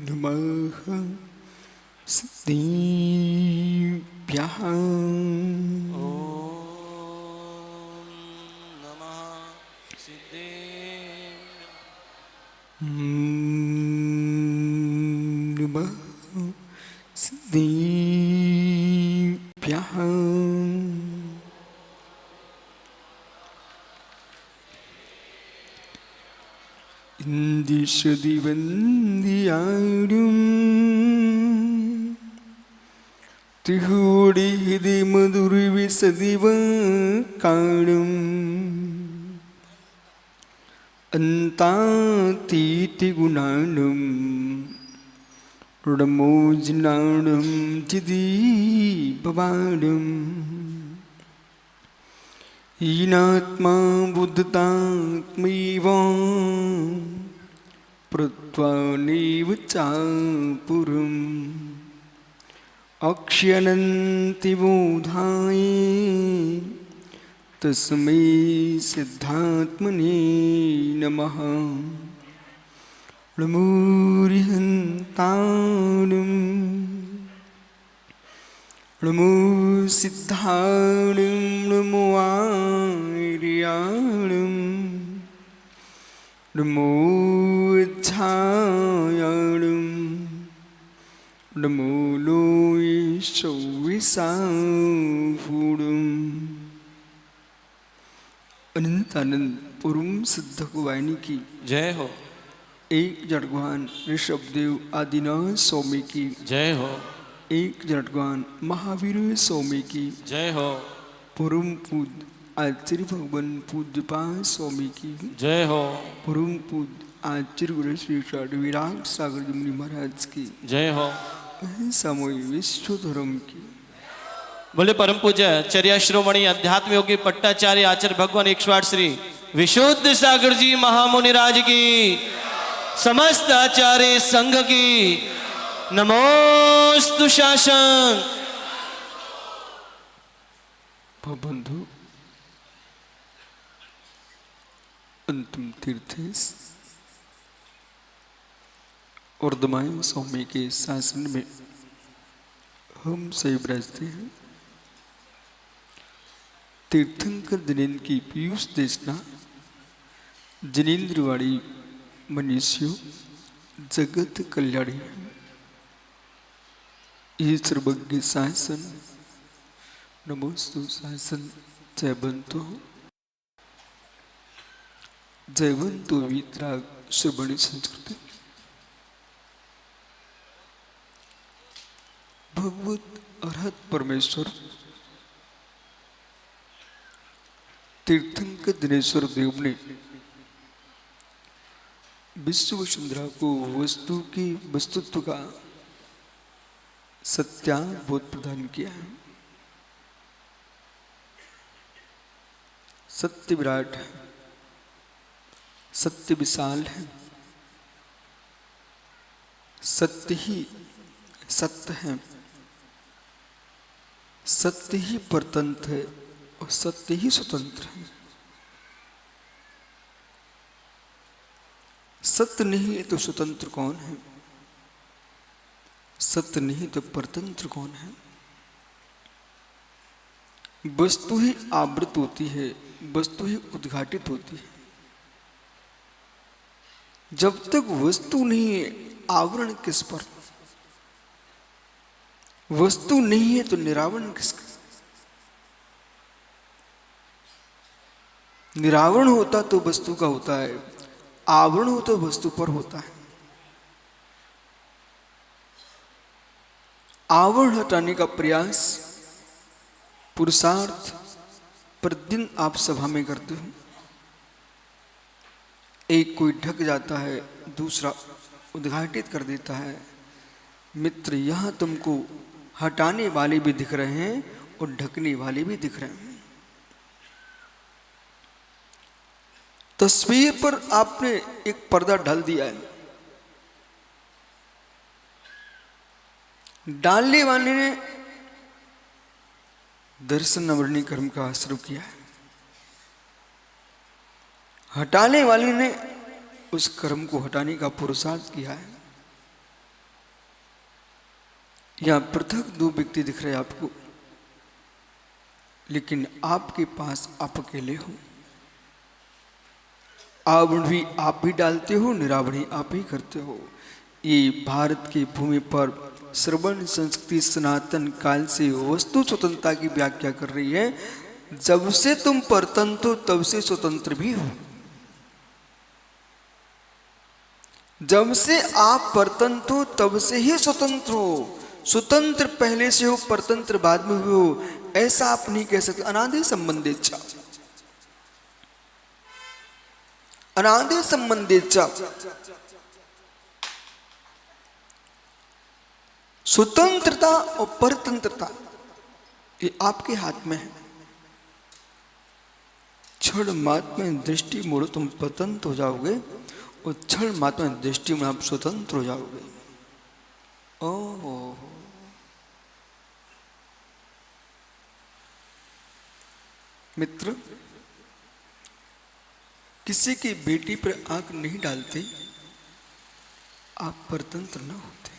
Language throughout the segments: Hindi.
नमः सिद्धिभ्यः। नमः सिद्धिभ्यः। ഇന്ദിശദിവന്ദിയാടും തിഹോടി ഹിതി മധുരവിസദിവ കാടും അന്താതീതി ഗുണാടും ഋഡമോജിനാടും ജിദീപവാടും ഈനാത്മാ ബുദ്ധതാത്മൈവ പ്രത്വാനൈവ ചാപുരം अक्ष्यनन्ति बोधाय तस्मै सिद्धात्मने नमः। नमोरिहन्ताणं नमो सिद्धाणं नमो आर्याणं नमो च्छायाणं नमो लोय सौविसाफूडम। अनंत आनंद पुरुम सिद्ध कुवायनी की जय हो। एक जड़गवान ऋषभदेव आदिनाथ स्वामी की जय हो। एक जड़गवान महावीर स्वामी की जय हो। पुरुम पूज्य आचार्य भगवान पूज्यपाद स्वामी की जय हो। पुरुम पूज्य आचार्य गुरु श्री विराग सागर जी मुनि महाराज की जय हो। सामूहिक विश्व धर्म की बोले परम पूज्य चर्या श्रोमणी अध्यात्म योगी पट्टाचार्य आचार्य भगवान 108 श्री विशुद्ध सागर जी महामुनिराज की समस्त आचार्य संघ की नमोस्तु शासन। बंधु अंतिम तीर्थ वर्धमान स्वामी के शासन में हम सही विराजते हैं। तीर्थंकर जिनेन्द्र की पीयूष देशना जिनेन्द्रवाड़ी मनुष्यों जगत कल्याणी ये सर्वज्ञ शासन नमोस्तु शासन जयवंतो वितराग श्रवणी संस्कृति भगवत अरहत परमेश्वर तीर्थंकर दिनेश्वर देव ने विश्व वसुंधरा को वस्तु की वस्तुत्व का सत्याबोध प्रदान किया है। सत्य विराट है, सत्य विशाल है, सत्य ही सत्य है, सत्य ही परतंत्र है और सत्य ही स्वतंत्र है। सत्य नहीं है तो स्वतंत्र कौन है? सत्य नहीं तो परतंत्र कौन है? वस्तु ही आवृत होती है, वस्तु ही उद्घाटित होती है। जब तक वस्तु नहीं है आवरण किस पर? वस्तु नहीं है तो निरावरण किसका? निरावरण होता तो वस्तु का होता है, आवरण हो तो वस्तु पर होता है। आवरण हटाने का प्रयास पुरुषार्थ प्रतिदिन आप सभा में करते हो। एक कोई ढक जाता है, दूसरा उद्घाटित कर देता है। मित्र, यहां तुमको हटाने वाले भी दिख रहे हैं और ढकने वाले भी दिख रहे हैं। तस्वीर पर आपने एक पर्दा डाल दिया है, डालने वाले ने दर्शन अवर्णी कर्म का शुरू किया है। हटाने वाले ने उस कर्म को हटाने का पुरुषार्थ किया है। यहां पृथक दो व्यक्ति दिख रहे हैं आपको, लेकिन आपके पास आप अकेले हो। आवरण भी आप ही डालते हो, निरावरण ही आप ही करते हो। ये भारत की भूमि पर श्रवण संस्कृति सनातन काल से वस्तु स्वतंत्रता की व्याख्या कर रही है। जब से तुम परतंत्र हो तब से स्वतंत्र भी हो। जब से आप परतंत्र हो तब से ही स्वतंत्र हो। स्वतंत्र पहले से हो, परतंत्र बाद में हो, ऐसा आप नहीं कह सकते। अनादि संबंधेच्छा, अनादि संबंधेच्छा। स्वतंत्रता और परतंत्रता ये आपके हाथ में है। क्षण मात्र में दृष्टि मोड़ो तुम परतंत्र हो जाओगे, और क्षण मात्र में दृष्टि में आप स्वतंत्र हो जाओगे। ओह, मित्र, किसी की बेटी पर आंख नहीं डालते, आप परतंत्र न होते।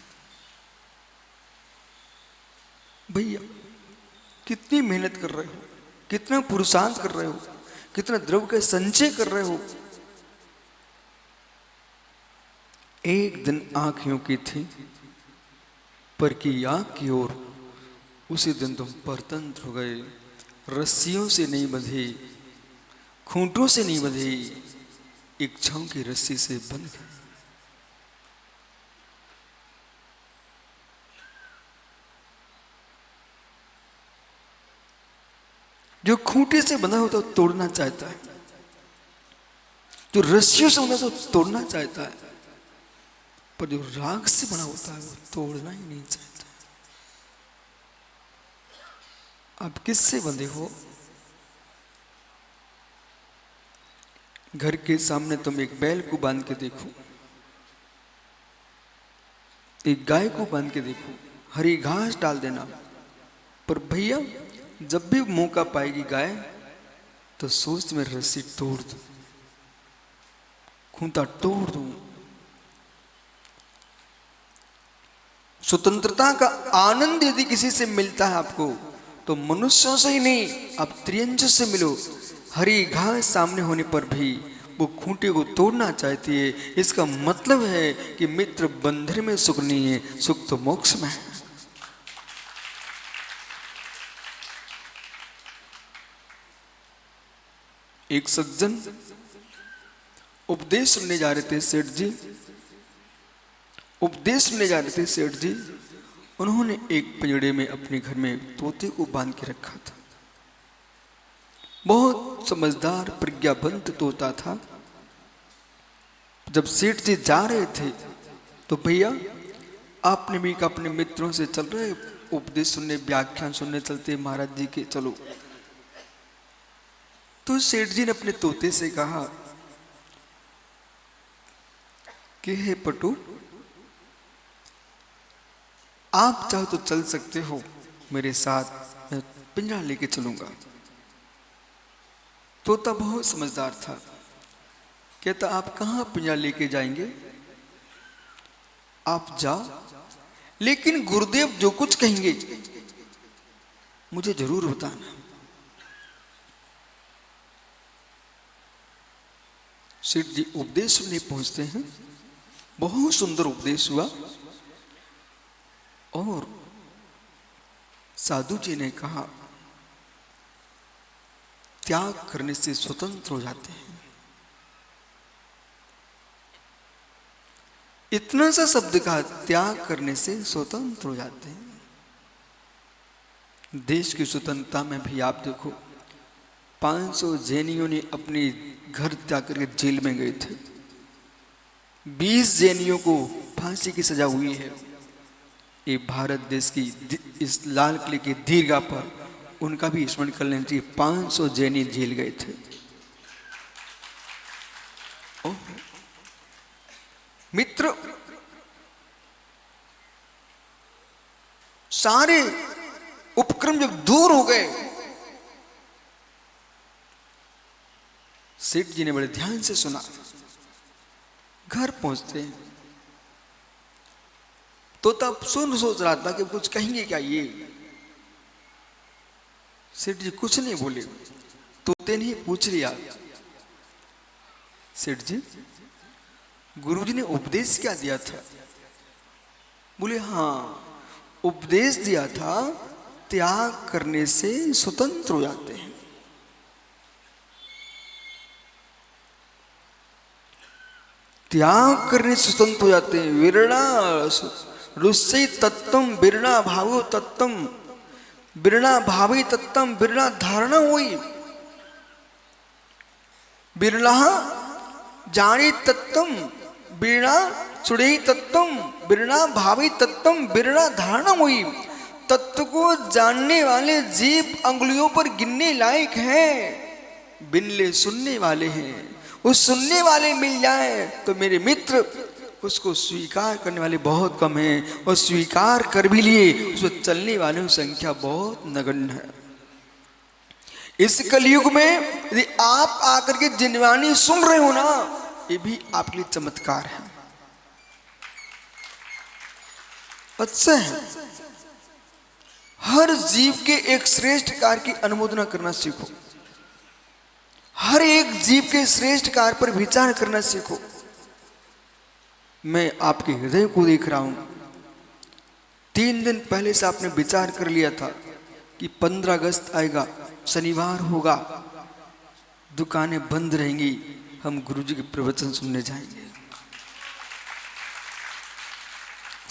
भैया कितनी मेहनत कर रहे हो, कितना पुरुषार्थ कर रहे हो, कितना द्रव्य का संचय कर रहे हो। एक दिन आंख यूं की थी, पर की आंख की ओर, उसी दिन तुम परतंत्र हो गए। रस्सियों से नहीं बंधे, खूंटों से नहीं बंधे, इच्छाओं की रस्सी से बंध गए। जो खूंटे से बंधा होता है तोड़ना चाहता है, जो रस्सियों से बंधा होता है तोड़ना चाहता है, पर जो राग से बना होता है वो तोड़ना ही नहीं चाहता। आप किससे बंधे हो? घर के सामने तुम एक बैल को बांध के देखो, एक गाय को बांध के देखो, हरी घास डाल देना, पर भैया जब भी मौका पाएगी गाय तो सोच में रस्सी तोड़ दो, खूंटा तोड़ दो। स्वतंत्रता का आनंद यदि किसी से मिलता है आपको, तो मनुष्यों से ही नहीं, आप त्रियंज से मिलो। हरी घास सामने होने पर भी वो खूंटे को तोड़ना चाहती है। इसका मतलब है कि मित्र, बंधन में सुख नहीं है, सुख तो मोक्ष में है। एक सज्जन उपदेश सुनने जा रहे थे सेठ जी, उपदेश सुनने जा रहे थे सेठ जी। उन्होंने एक पिंजड़े में अपने घर में तोते को बांध के रखा था। बहुत समझदार प्रज्ञावंत तोता था। जब सेठ जी जा रहे थे तो भैया आपने भी कहा अपने मित्रों से, चल रहे उपदेश सुनने, व्याख्यान सुनने चलते महाराज जी के, चलो। तो सेठ जी ने अपने तोते से कहा कि हे पटू, आप चाहो तो चल सकते हो मेरे साथ, मैं पिंजरा लेके चलूंगा। तोता बहुत समझदार था, कहता आप कहां पिंजरा लेके जाएंगे, आप जाओ, लेकिन गुरुदेव जो कुछ कहेंगे मुझे जरूर बताना। सेठ जी उपदेश सुनने पहुंचते हैं। बहुत सुंदर उपदेश हुआ और साधु जी ने कहा, त्याग करने से स्वतंत्र हो जाते हैं। इतना सा शब्द कहा, त्याग करने से स्वतंत्र हो जाते हैं। देश की स्वतंत्रता में भी आप देखो, 500 जैनियों ने अपने घर त्याग करके जेल में गए थे। 20 जैनियों को फांसी की सजा हुई है। ये भारत देश की इस लाल किले की दीर्घा पर उनका भी स्मरण कर लेना चाहिए। 500 जैनी जेल गए थे। मित्र, सारे उपक्रम जब दूर हो गए, सेठ जी ने बड़े ध्यान से सुना। घर पहुंचते हैं तो तब सोच रहा था कि कुछ कहेंगे क्या ये। सेठ जी कुछ नहीं बोले। तोते ने पूछ लिया, सेठ जी गुरुजी ने उपदेश क्या दिया था? बोले हाँ, उपदेश दिया था त्याग करने से स्वतंत्र हो जाते हैं। त्याग करने से स्वतंत्र हो जाते हैं। विरला रुष्य तत्वम विरला भावो तत्वम विरला भावी तत्वम विरला धारणा हुई। विरला जानी तत्वम विरला सुड़े तत्वम विरला भावी तत्वम विरला धारणा हुई। तत्व को जानने वाले जीव अंगुलियों पर गिनने लायक हैं, बिनले सुनने वाले हैं। उस सुनने वाले मिल जाए तो मेरे मित्र उसको स्वीकार करने वाले बहुत कम हैं, और स्वीकार कर भी लिए उस पर चलने वालों की संख्या बहुत नगण्य है। इस कलयुग में यदि आप आकर के जिनवानी सुन रहे हो ना, ये भी आपके लिए चमत्कार है, अच्छा है। हर जीव के एक श्रेष्ठ कार्य की अनुमोदना करना सीखो। हर एक जीव के श्रेष्ठ कार्य पर विचार करना सीखो। मैं आपके हृदय को देख रहा हूं। 3 दिन पहले से आपने विचार कर लिया था कि 15 अगस्त आएगा, शनिवार होगा, दुकानें बंद रहेंगी, हम गुरुजी के प्रवचन सुनने जाएंगे।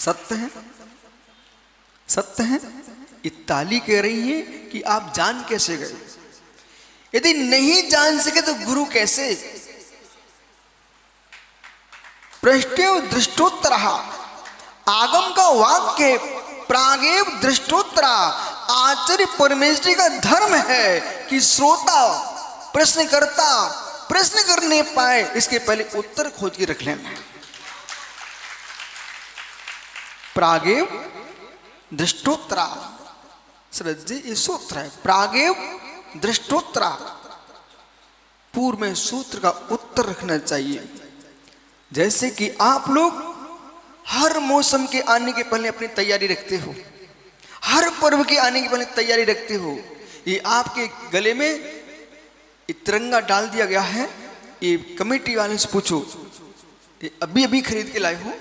सत्य है, सत्य है। ये ताली कह रही है कि आप जान कैसे गए? यदि नहीं जान सके तो गुरु कैसे? प्रश्नेव दृष्टोत्तर आगम का वाक्य प्रागेव दृष्टोत्तरा। आचार्य परमेश्वरी का धर्म है कि श्रोता प्रश्नकर्ता प्रश्न करने पाए, इसके पहले उत्तर खोज के रख लेना। प्रागेव दृष्टोत्तरा, सरज जी ये सूत्र है। प्रागेव दृष्टोत्तरा, पूर्व में सूत्र का उत्तर रखना चाहिए। जैसे कि आप लोग हर मौसम के आने के पहले अपनी तैयारी रखते हो, हर पर्व के आने के पहले तैयारी रखते हो। ये आपके गले में तिरंगा डाल दिया गया है, ये कमेटी वाले से पूछो, ये अभी अभी खरीद के लाए हो।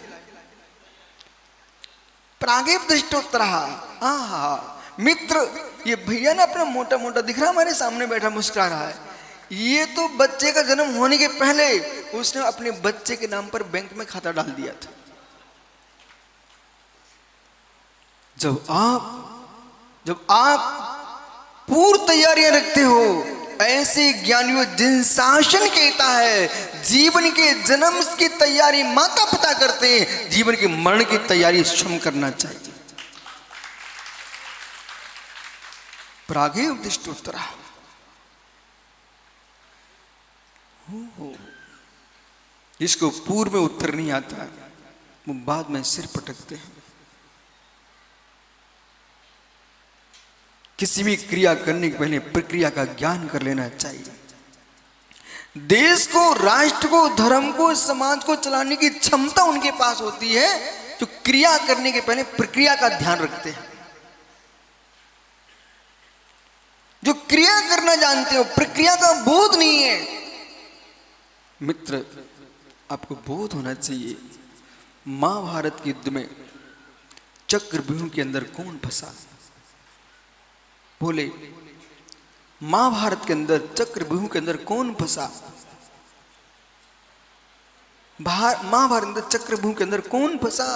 प्रागेव दृष्टोत्तर। मित्र, ये भैया ना अपना मोटा मोटा दिख रहा है, हमारे सामने बैठा मुस्कुरा रहा है। ये तो बच्चे का जन्म होने के पहले उसने अपने बच्चे के नाम पर बैंक में खाता डाल दिया था। जब आप पूर्व तैयारियां रखते हो, ऐसे ज्ञानियों जिन शासन कहता है जीवन के जन्म की तैयारी माता पिता करते हैं, जीवन के मरण की तैयारी स्वयं करना चाहिए। प्रागेव दृष्टोत्तरा। जिसको पूर्व में उत्तर नहीं आता वो बाद में सिर पटकते हैं। किसी भी क्रिया करने के पहले प्रक्रिया का ज्ञान कर लेना चाहिए। देश को, राष्ट्र को, धर्म को, समाज को चलाने की क्षमता उनके पास होती है जो क्रिया करने के पहले प्रक्रिया का ध्यान रखते हैं, जो क्रिया करना जानते हो, प्रक्रिया का बोध नहीं है। मित्र, आपको बोध होना चाहिए। महाभारत के युद्ध में चक्रव्यूह के अंदर कौन फंसा? बोले, महाभारत के अंदर चक्रव्यूह के अंदर कौन फंसा? महाभारत के अंदर चक्रव्यूह के अंदर कौन फंसा?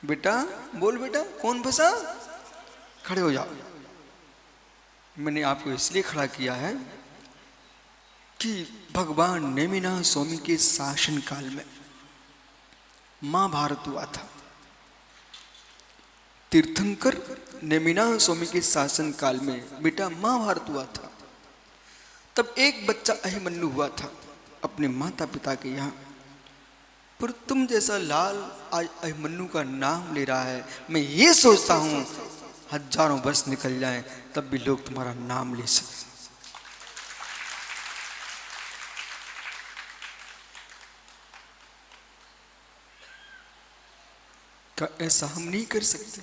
बेटा बोल, बेटा कौन फंसा? खड़े हो जाओ। मैंने आपको इसलिए खड़ा किया है कि भगवान नेमिनाह स्वामी के शासन काल में महाभारत हुआ था। तीर्थंकर नेमिनाह स्वामी के शासन काल में बेटा महाभारत हुआ था। तब एक बच्चा अहिमन्यु हुआ था अपने माता पिता के यहाँ। पर तुम जैसा लाल आज अहिमन्यु का नाम ले रहा है, मैं ये सोचता हूँ हजारों वर्ष निकल जाएं तब भी लोग तुम्हारा नाम ले सकें। क्या ऐसा हम नहीं कर सकते?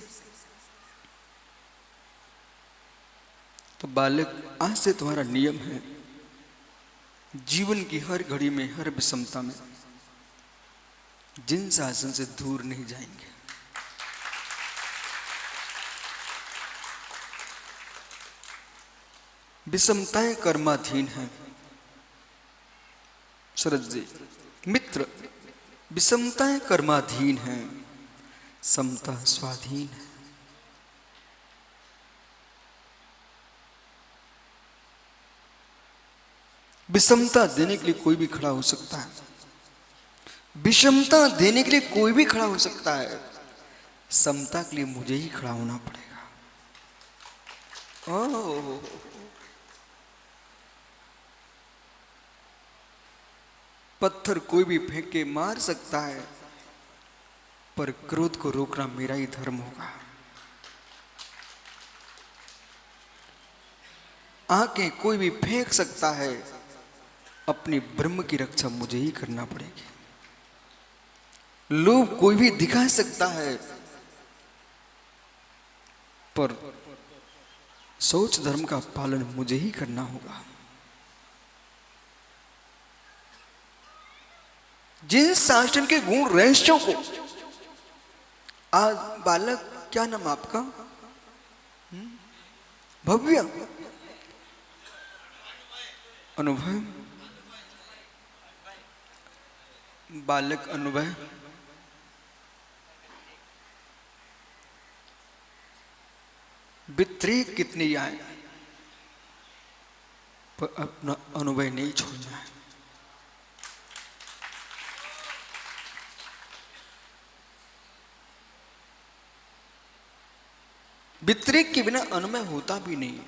तो बालक, आज से तुम्हारा नियम है, जीवन की हर घड़ी में, हर विषमता में जिन शासन से दूर नहीं जाएंगे। विषमताएं कर्माधीन हैं। शरद जी, मित्र, विषमताएं कर्माधीन हैं, समता स्वाधीन है। विषमता देने के लिए कोई भी खड़ा हो सकता है, विषमता देने के लिए कोई भी खड़ा हो सकता है, समता के लिए मुझे ही खड़ा होना पड़ेगा। ओह, पत्थर कोई भी फेंक के मार सकता है, पर क्रोध को रोकना मेरा ही धर्म होगा। आंखें कोई भी फेंक सकता है, अपनी ब्रह्म की रक्षा मुझे ही करना पड़ेगी। लोभ कोई भी दिखा सकता है, पर सोच धर्म का पालन मुझे ही करना होगा। जिन शासन के गुण रहस्यों को, आज बालक, क्या नाम आपका? भव्य, अनुभव, बालक अनुभव, व्यतिरेक कितनी आए, पर अपना अनुभव नहीं छोड़ना है। व्यतिरेक के बिना अनुमय होता भी नहीं।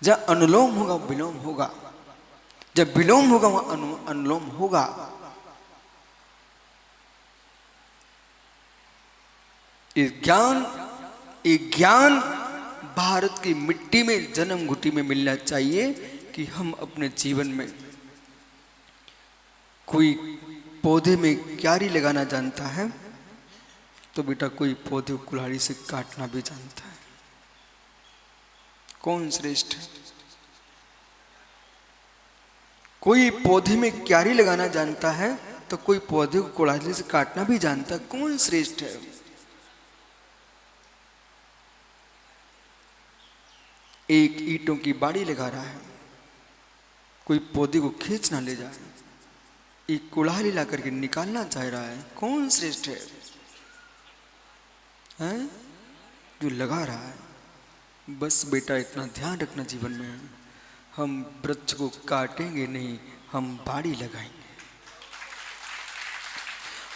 जब अनुलोम होगा विलोम होगा, जब विलोम होगा वहां अनुलोम होगा। ये ज्ञान भारत की मिट्टी में, जन्म घुटी में मिलना चाहिए कि हम अपने जीवन में, कोई पौधे में क्यारी लगाना जानता है तो बेटा कोई पौधे को कुल्हाड़ी से काटना भी जानता है। कौन श्रेष्ठ है? कोई पौधे में क्यारी लगाना जानता है तो कोई पौधे को कुल्हाड़ी से काटना भी जानता है। कौन श्रेष्ठ है? एक ईंटों की बाड़ी लगा रहा है, कोई पौधे को खींच ना ले जाए, एक कुल्हाड़ी ला करके निकालना चाह रहा है। कौन श्रेष्ठ है? हैं? जो लगा रहा है। बस बेटा इतना ध्यान रखना जीवन में, हम वृक्ष को काटेंगे नहीं, हम बाड़ी लगाएंगे।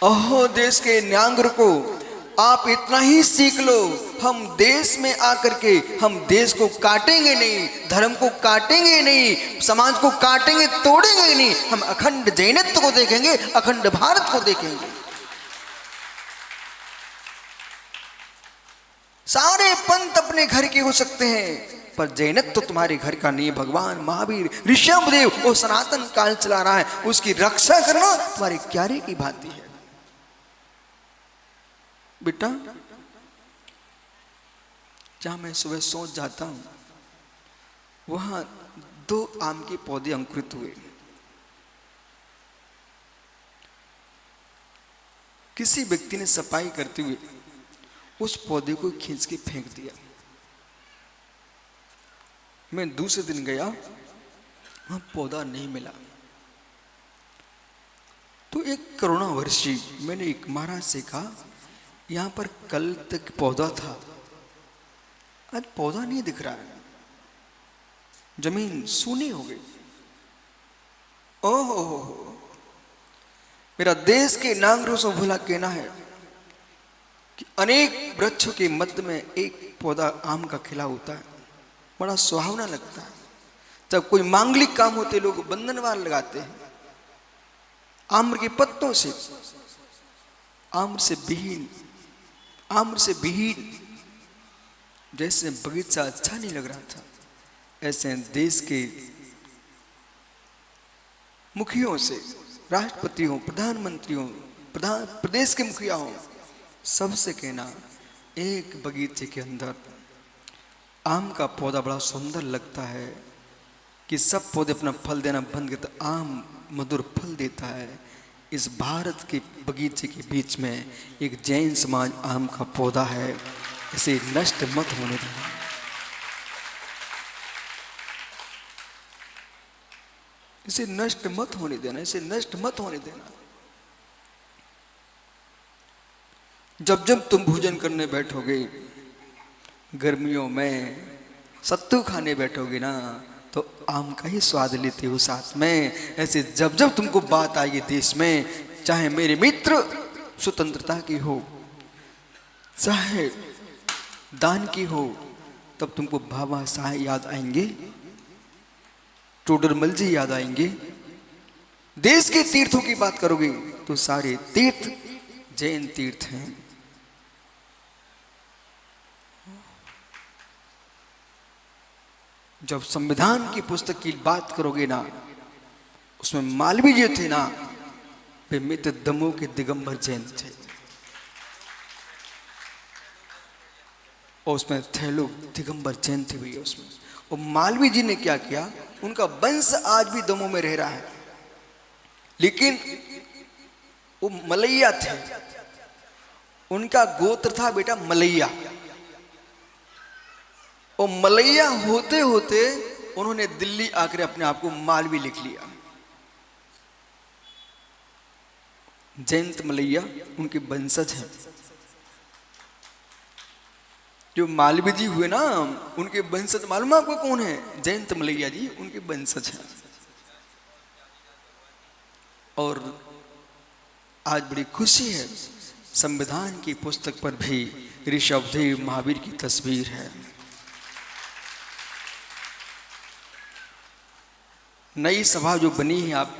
अहो देश के न्यांगर को, आप इतना ही सीख लो, हम देश में आकर के हम देश को काटेंगे नहीं, धर्म को काटेंगे नहीं, समाज को काटेंगे तोड़ेंगे नहीं, हम अखंड जैनत्व को देखेंगे, अखंड भारत को देखेंगे। सारे पंथ अपने घर के हो सकते हैं, पर जैनत्व तो तुम्हारे घर का नहीं। भगवान महावीर, ऋषभदेव वो सनातन काल चला रहा है, उसकी रक्षा करना तुम्हारे क्यारे की भांति है। बेटा, जहां मैं सुबह सोच जाता हूं वहां 2 आम के पौधे अंकुरित हुए। किसी व्यक्ति ने सफाई करते हुए उस पौधे को खींच के फेंक दिया। मैं दूसरे दिन गया, वहां पौधा नहीं मिला। तो एक करुणा वर्षी मैंने एक महाराज से कहा, यहां पर कल तक पौधा था, आज पौधा नहीं दिख रहा है, जमीन सूनी हो गई। ओहो, मेरा देश के नागरिकों से भला कहना है कि अनेक वृक्षों के मध्य में एक पौधा आम का खिला होता है, बड़ा सुहावना लगता है। जब कोई मांगलिक काम होते लोग बंधनवार लगाते हैं आम्र के पत्तों से, आम्र से विहीन। जैसे बगीचा अच्छा नहीं लग रहा था, ऐसे देश के मुखियों से, राष्ट्रपतियों, प्रधानमंत्रियों, प्रदेश के मुखिया हो, सबसे कहना एक बगीचे के अंदर आम का पौधा बड़ा सुंदर लगता है कि सब पौधे अपना फल देना बंद करते, आम मधुर फल देता है। इस भारत के बगीचे के बीच में एक जैन समाज आम का पौधा है, इसे नष्ट मत होने देना। इसे नष्ट मत होने देना, इसे नष्ट मत होने देना। जब जब तुम भोजन करने बैठोगे गर्मियों में, सत्तू खाने बैठोगे ना, तो आम का ही स्वाद लेते हो साथ में। ऐसे जब जब तुमको बात आएगी देश में, चाहे मेरे मित्र स्वतंत्रता की हो, चाहे दान की हो, तब तुमको बाबा साहब याद आएंगे, टोडरमल जी याद आएंगे। देश के तीर्थों की बात करोगे तो सारे तीर्थ जैन तीर्थ हैं। जब संविधान की पुस्तक की बात करोगे ना, उसमें मालवीय जो थे ना, वे मित्र दमोह के दिगंबर जैन थे, और उसमें थे लोग दिगंबर जैन थे भी उसमें। और मालवीय जी ने क्या किया, उनका वंश आज भी दमोह में रह रहा है, लेकिन वो मलैया थे, उनका गोत्र था बेटा मलैया। और मलैया होते होते उन्होंने दिल्ली आकर अपने आप को मालवीय लिख लिया। जयंत मलैया उनके वंशज हैं। जो मालवीय जी हुए ना, उनके वंशज मालूम आपको कौन है? जयंत मलैया जी उनके वंशज हैं। और आज बड़ी खुशी है, संविधान की पुस्तक पर भी ऋषभदेव महावीर की तस्वीर है। नई सभा जो बनी है आप,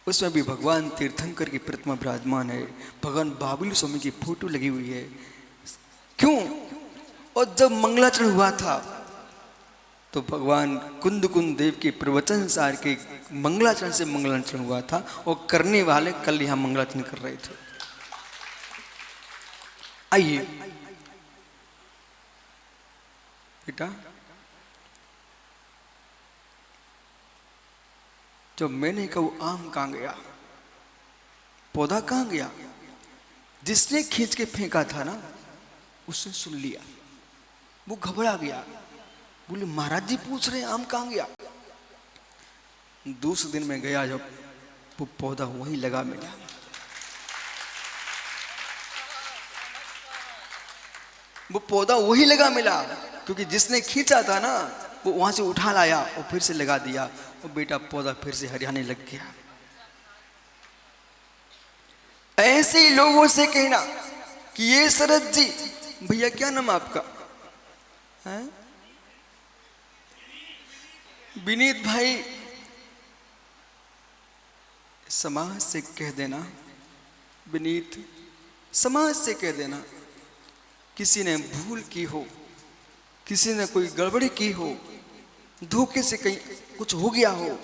उसमें भी भगवान तीर्थंकर की प्रतिमा विराजमान है, भगवान बाबुल स्वामी की फोटो लगी हुई है। क्यों? और जब मंगलाचरण हुआ था तो भगवान कुंद कुंद देव के प्रवचन सार के मंगलाचरण से मंगलाचरण हुआ था, और करने वाले कल यहां मंगलाचरण कर रहे थे। आइए बेटा, जब मैंने कहा वो आम कहां गया, पौधा कहां गया, जिसने खींच के फेंका था ना, उसने सुन लिया, वो घबरा गया, बोले महाराज जी पूछ रहे आम कहां गया। दूसरे दिन में गया, जब वो पौधा वहीं लगा मिला। वो पौधा वही लगा मिला, क्योंकि जिसने खींचा था ना, वो वहां से उठा लाया और फिर से लगा दिया, और बेटा पौधा फिर से हरियाने लग गया। ऐसे लोगों से कहना कि ये शरद जी, भैया क्या नाम आपका है? विनीत भाई, समाज से कह देना, विनीत समाज से कह देना, किसी ने भूल की हो, किसी ने कोई गड़बड़ी की हो, धोखे से कहीं कुछ हो गया हो,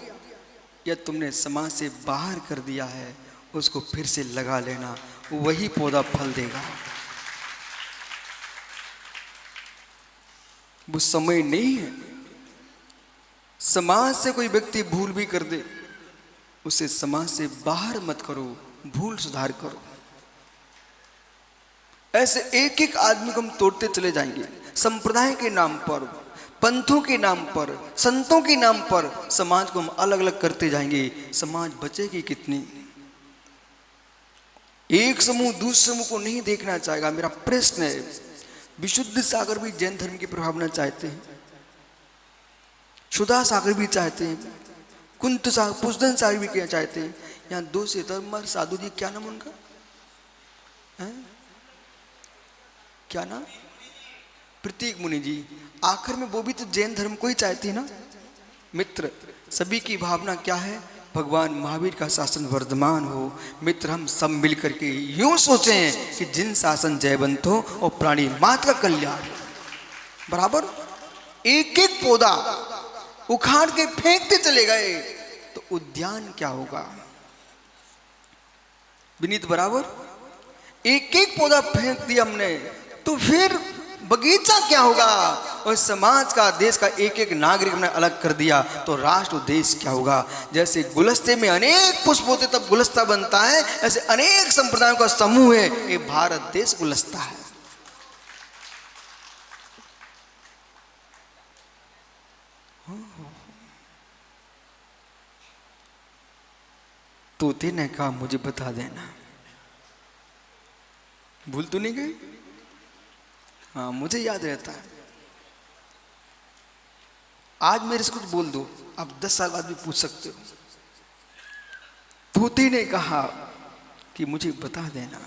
या तुमने समाज से बाहर कर दिया है, उसको फिर से लगा लेना, वही पौधा फल देगा। वो समय नहीं है। समाज से कोई व्यक्ति भूल भी कर दे, उसे समाज से बाहर मत करो, भूल सुधार करो। ऐसे एक एक आदमी को हम तोड़ते चले जाएंगे, संप्रदाय के नाम पर, पंथों के नाम पर, संतों के नाम पर समाज को हम अलग अलग करते जाएंगे। समाज बचेगी कितनी? एक समूह दूसरे समूह को नहीं देखना चाहेगा। मेरा प्रश्न है, विशुद्ध सागर भी जैन धर्म की प्रभावना चाहते हैं, सुधा सागर भी चाहते हैं, कुंत सागर, पुष्दन सागर भी क्या चाहते हैं। यहाँ दो से धर्मर साधु जी, क्या नाम उनका है? क्या नाम? प्रतीक मुनि जी। आखिर में वो भी तो जैन धर्म को ही चाहती है ना। मित्र, सभी की भावना क्या है? भगवान महावीर का शासन वर्धमान हो। मित्र, हम सब मिलकर के यूं सोचें कि जिन शासन जयवंत हो और प्राणी मात्र का कल्याण। बराबर एक एक पौधा उखाड़ के फेंकते चले गए तो उद्यान क्या होगा? विनीत बराबर एक एक पौधा फेंक दिया हमने, तो फिर बगीचा क्या होगा? और समाज का, देश का एक एक नागरिक हमने अलग कर दिया तो राष्ट्र और देश क्या होगा? जैसे गुलस्ते में अनेक पुष्प होते तब गुलस्ता बनता है, ऐसे अनेक संप्रदायों का समूह है ये भारत देश गुलस्ता है। तोते ने कहा मुझे बता देना, भूल तो नहीं गई? हाँ मुझे याद रहता है। आज मेरे से कुछ बोल दो, आप 10 साल बाद भी पूछ सकते हो। तोते ने कहा कि मुझे बता देना।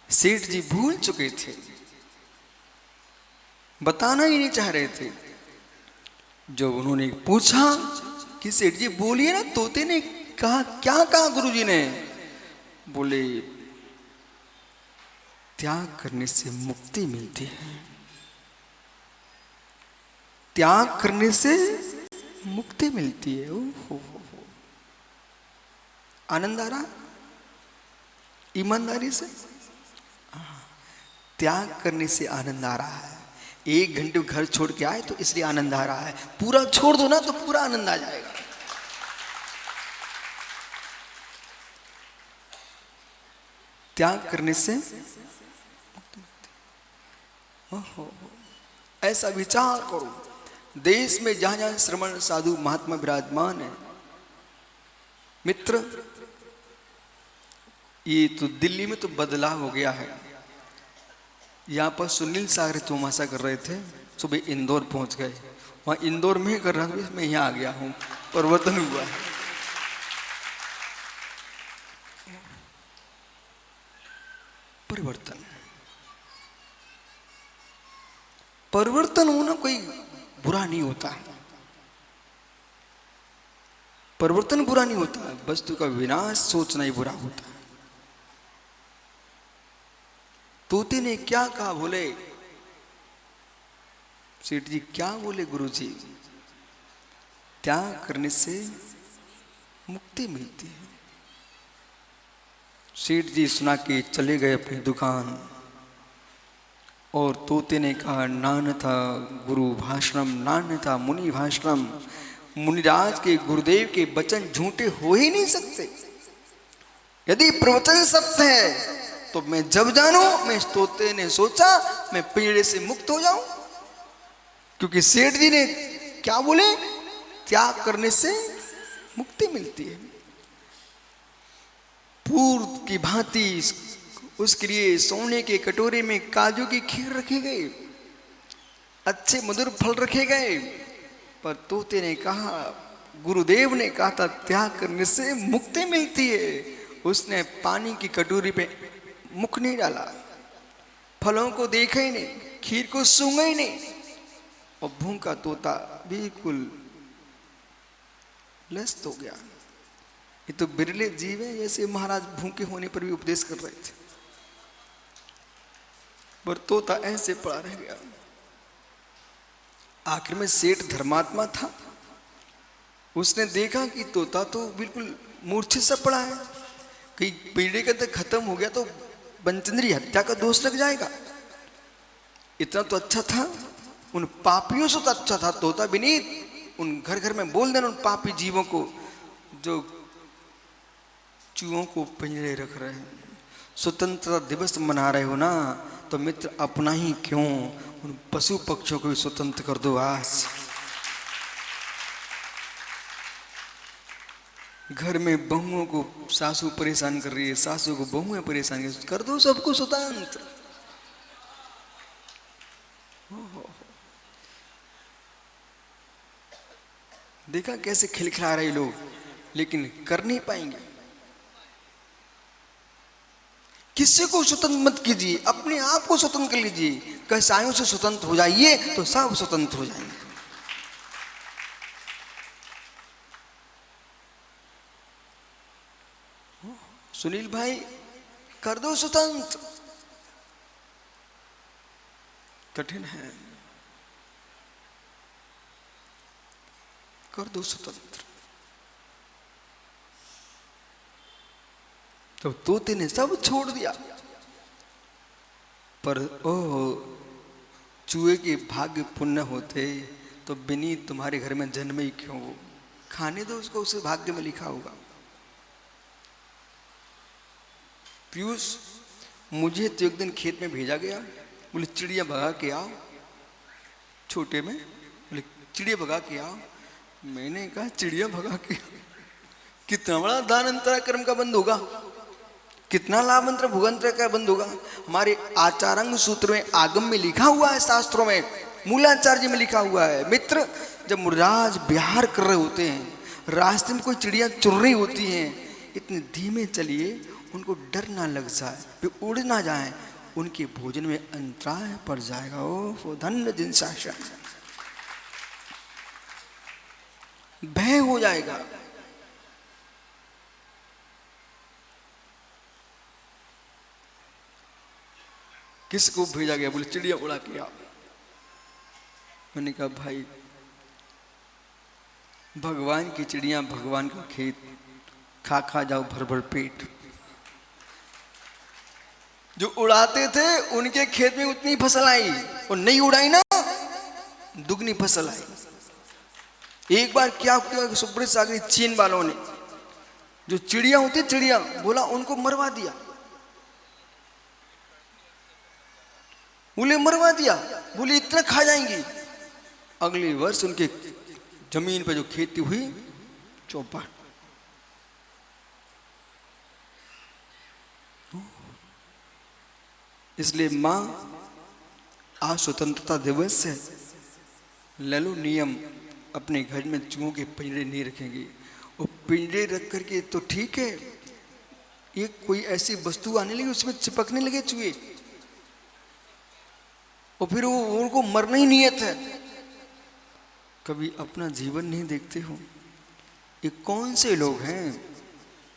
सेठ जी भूल चुके थे, बताना ही नहीं चाह रहे थे। जब उन्होंने पूछा कि सेठ जी बोलिए ना, तोते ने कहा क्या कहा गुरुजी ने? बोले त्याग करने से मुक्ति मिलती है, त्याग करने से मुक्ति मिलती है। ओहो, आनंद आ रहा ईमानदारी से? त्याग करने से आनंद आ रहा है। 1 घंटे घर छोड़ के आए तो इसलिए आनंद आ रहा है, पूरा छोड़ दो ना तो पूरा आनंद आ जाएगा। त्याग करने से ऐसा विचार करो। देश में जहां जहां श्रमण साधु महात्मा विराजमान है, मित्र, ये तो दिल्ली में तो बदलाव हो गया है। यहाँ पर सुनील सागर तमाशा कर रहे थे, सुबह इंदौर पहुंच गए, वहां इंदौर में कर रहा था, मैं यहाँ आ गया हूँ, परिवर्तन हुआ है। परिवर्तन, परिवर्तन होना कोई बुरा नहीं होता, परिवर्तन बुरा नहीं होता, वस्तु का विनाश सोचना ही बुरा होता है। तोते ने क्या कहा? बोले सेठ जी क्या बोले गुरुजी? त्याग करने से मुक्ति मिलती है। सेठ जी सुना के चले गए अपनी दुकान, और तोते ने कहा नान था गुरु भाषणम, नान था मुनि भाषणम। मुनिराज के, गुरुदेव के वचन झूठे हो ही नहीं सकते। यदि प्रवचन सत्य है तो मैं जब जानू, मैं तोते ने सोचा मैं पिंजड़े से मुक्त हो जाऊं, क्योंकि सेठ जी ने क्या बोले? त्याग करने से मुक्ति मिलती है। पूर्व की भांति उसके लिए सोने के कटोरे में काजू की खीर रखी गई, अच्छे मधुर फल रखे गए, पर तोते ने कहा, गुरुदेव ने कहा था त्याग करने से मुक्ति मिलती है। उसने पानी की कटोरी पे मुख नहीं डाला, फलों को देखा ही नहीं, खीर को सूंघा ही नहीं, और भूखा तोता बिल्कुल लस्त हो गया। ये तो बिरले जीव है, जैसे महाराज भूखे होने पर भी उपदेश कर रहे थे, पर तोता ऐसे पड़ा रह गया। आखिर में सेठ धर्मात्मा था, उसने देखा कि तोता तो बिल्कुल मूर्छित सा पड़ा है, कहीं पीढ़ी का तक खत्म हो गया तो बनचंद्री हत्या का दोष लग जाएगा। इतना तो अच्छा था, उन पापियों से तो अच्छा था तोता विनीत। उन घर घर में बोल देना उन पापी जीवों को जो चूहों को पिंजरे रख रहे हैं। स्वतंत्रता दिवस मना रहे हो ना, तो मित्र अपना ही क्यों उन पशु पक्षियों को भी स्वतंत्र कर दो। आज घर में बहुओं को सासू परेशान कर रही है, सासू को बहुएं परेशान कर दो, सबको स्वतंत्र। देखा कैसे खिलखिला रहे लोग, लेकिन कर नहीं पाएंगे। किसी को स्वतंत्र मत कीजिए, अपने आप को स्वतंत्र कर लीजिए। कसायों से स्वतंत्र हो जाइए तो सब स्वतंत्र हो जाएंगे। सुनील भाई कर दो स्वतंत्र, कठिन है, कर दो स्वतंत्र। तो तोते ने सब छोड़ दिया। पर ओह, चूहे के भाग्य पुण्य होते तो बिनी तुम्हारे घर में जन्म ही क्यों हो, खाने दो उसको, उसे भाग्य में लिखा होगा। पीयूष, मुझे तो एक दिन खेत में भेजा गया, बोले चिड़िया भगा के आओ। छोटे में बोले चिड़िया भगा के आओ। मैंने कहा चिड़िया भगा के आओ? कितना बड़ा दान अंतरा कर्म का बंद होगा, कितना लाभ अंतर भुगंतर का बंद होगा। हमारे आचारांग सूत्र में आगम में लिखा हुआ है, शास्त्रों में मूलाचार्य में लिखा हुआ है, मित्र जब मुराज विहार कर रहे होते हैं, रास्ते में कोई चिड़िया चुर रही होती हैं, इतने धीमे चलिए उनको डर ना लग जाए, वे उड़ ना जाए, उनके भोजन में अंतराय पड़ जाएगा। ओ धन्य जिन शासन, भय हो जाएगा। किसको भेजा गया? बोले चिड़िया उड़ा के आओ। मैंने कहा भाई, भगवान की चिड़िया भगवान का खेत, खा खा जाओ भर भर पेट। जो उड़ाते थे उनके खेत में उतनी फसल आई, और नहीं उड़ाई ना दुगनी फसल आई। एक बार क्या किया सुब्रत सागरी चीन वालों ने, जो चिड़िया होती चिड़िया, बोला उनको मरवा दिया। बोले मरवा दिया, बोले इतना खा जाएंगी। अगले वर्ष उनके जमीन पर जो खेती हुई चौपट। इसलिए मां आज स्वतंत्रता दिवस है, ले लो नियम, अपने घर में चूहों के पिंजरे नहीं रखेंगे। और पिंजरे रख करके तो ठीक है, ये कोई ऐसी वस्तु आने लगी उसमें चिपकने लगे चूहे, और फिर वो उनको मरना ही नियत है। कभी अपना जीवन नहीं देखते हो? ये कौन से लोग हैं,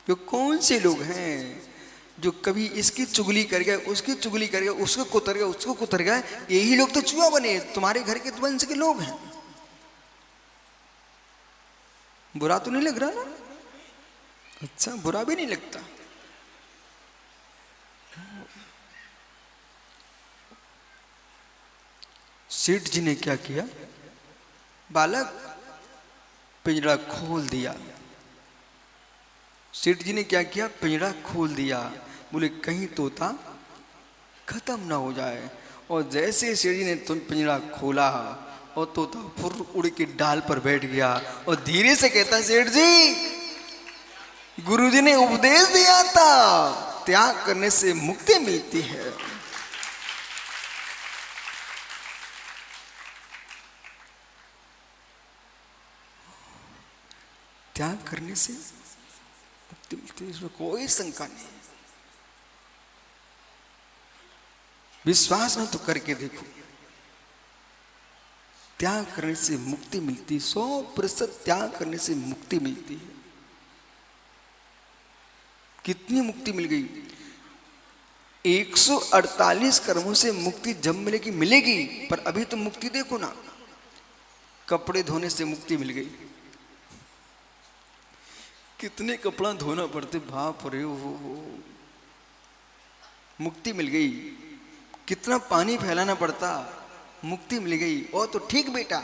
ये कौन से लोग हैं जो कभी इसकी चुगली कर गए, उसकी चुगली कर गए, उसको कुतर गए, उसको कुतर गए। यही लोग तो चूहा बने, तुम्हारे घर के वंश के लोग हैं। बुरा तो नहीं लग रहा ना? अच्छा, बुरा भी नहीं लगता। सेठ जी ने क्या किया? बालक पिंजरा खोल दिया। सेठ जी ने क्या किया? पिंजरा खोल दिया। बोले कहीं तोता खत्म ना हो जाए। और जैसे सेठ जी ने पिंजरा खोला और तोता फुर उड़ के डाल पर बैठ गया, और धीरे से कहता, सेठ जी गुरुजी ने उपदेश दिया था, त्याग करने से मुक्ति मिलती है। त्याग करने से मुक्ति मिलती है, इसमें कोई शंका नहीं। विश्वास ना तो करके देखो, त्याग करने से मुक्ति मिलती, 100% त्याग करने से मुक्ति मिलती है। कितनी मुक्ति मिल गई? 148 कर्मों से मुक्ति जब मिलेगी मिलेगी, पर अभी तो मुक्ति देखो ना, कपड़े धोने से मुक्ति मिल गई। कितने कपड़ा धोना पड़ते, बाप रे हो, मुक्ति मिल गई। कितना पानी फैलाना पड़ता, मुक्ति मिल गई। और तो ठीक बेटा,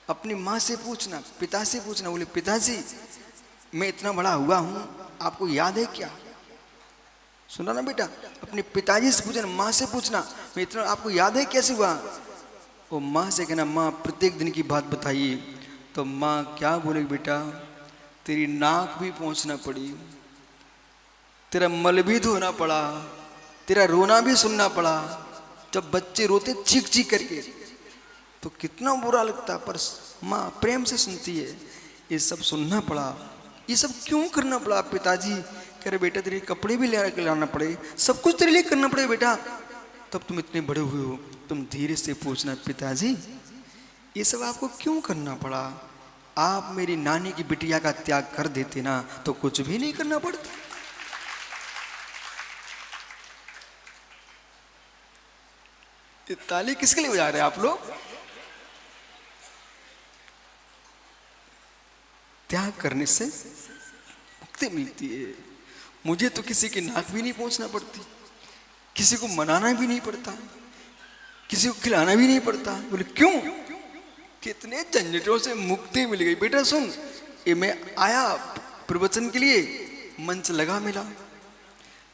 अपनी माँ से पूछना, पिता से पूछना, बोले पिताजी मैं इतना बड़ा हुआ हूँ, आपको याद है क्या? सुना ना बेटा, अपने पिताजी से पूछना, माँ से पूछना, मैं इतना आपको याद है कैसे हुआ? और माँ से कहना, माँ प्रत्येक दिन की बात बताइए। तो माँ क्या बोलेगी? बेटा तेरी नाक भी पोंछना पड़ी, तेरा मल भी धोना पड़ा, तेरा रोना भी सुनना पड़ा। जब बच्चे रोते चीख चीख करके तो कितना बुरा लगता, पर माँ प्रेम से सुनती है। ये सब सुनना पड़ा, ये सब क्यों करना पड़ा पिताजी? कह रहे बेटा तेरे कपड़े भी ले लाना पड़े, सब कुछ तेरे लिए करना पड़े बेटा, तब तुम इतने बड़े हुए हो। तुम धीरे से पूछना, पिताजी ये सब आपको क्यों करना पड़ा? आप मेरी नानी की बिटिया का त्याग कर देते ना तो कुछ भी नहीं करना पड़ता। ये ताली किसके लिए बजा रहे हैं आप लोग? त्याग करने से मुक्ति मिलती है। मुझे तो किसी की नाक भी नहीं पोंछना पड़ती, किसी को मनाना भी नहीं पड़ता, किसी को खिलाना भी नहीं पड़ता। बोले क्यों? कितने झंझटों से मुक्ति मिल गई। बेटा सुन, ये मैं आया प्रवचन के लिए, मंच लगा मिला,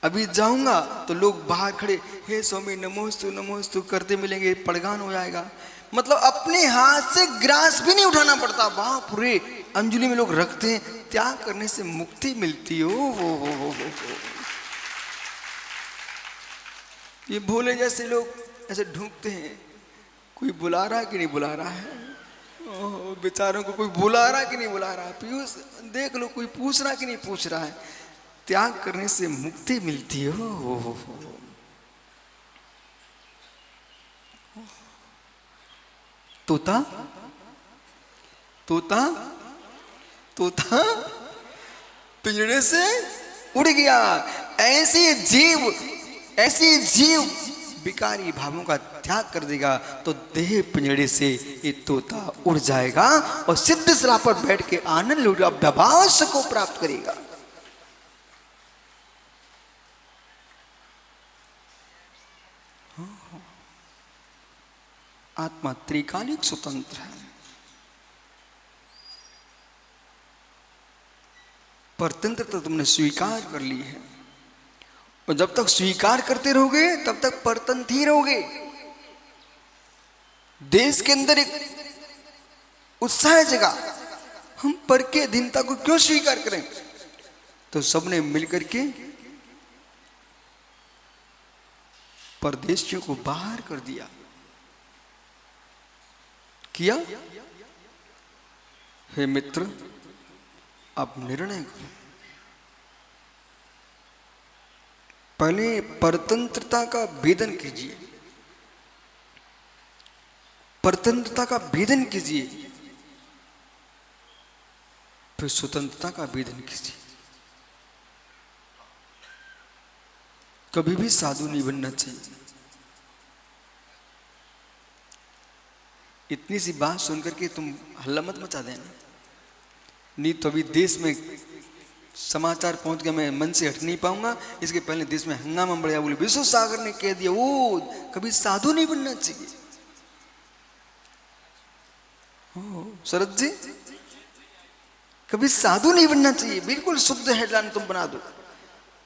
अभी जाऊंगा तो लोग बाहर खड़े हे स्वामी नमोस्तु नमोस्तु करते मिलेंगे, पड़गान हो जाएगा। मतलब अपने हाथ से ग्रास भी नहीं उठाना पड़ता। बाप रे, अंजलि में लोग रखते हैं, त्याग करने से मुक्ति मिलती हो। ये भोले जैसे लोग ऐसे ढूंढते हैं, कोई बुला रहा कि नहीं बुला रहा है, बेचारों को कोई बुला रहा कि नहीं बुला रहा। पीयूष देख लो, कोई पूछ रहा कि नहीं पूछ रहा है। त्याग करने से मुक्ति मिलती हो। तोता तोता तोता पिंजरे से उड़ गया। ऐसी जीव विकारी भावों का त्याग कर देगा तो देह पिंजरे से ये तोता उड़ जाएगा और सिद्ध सलाह पर बैठ के आनंद लुभावश को प्राप्त करेगा। आत्मा त्रिकालिक स्वतंत्र है, परतंत्रता तुमने स्वीकार कर ली है, और जब तक स्वीकार करते रहोगे तब तक परतंत्र ही रहोगे। देश के अंदर एक उत्साह जगा, हम पर के अधीनता को क्यों स्वीकार करें? तो सबने मिलकर के परदेशियों को बाहर कर दिया। किया? हे मित्र, आप निर्णय करो। पहले परतंत्रता का भेदन कीजिए, परतंत्रता का भेदन कीजिए, फिर स्वतंत्रता का भेदन कीजिए। कभी भी साधु नहीं बनना चाहिए। इतनी सी बात सुनकर के तुम हल्ला मत मचा देना, नहीं तो अभी देश में समाचार पहुंच गया, मैं मन से हट नहीं पाऊंगा। इसके पहले देश में हंगामा बढ़ गया, बोले विश्व सागर ने कह दिया वो कभी साधु नहीं बनना चाहिए। शरद जी, कभी साधु नहीं बनना चाहिए, बिल्कुल शुद्ध हेडलाइन तुम बना दो,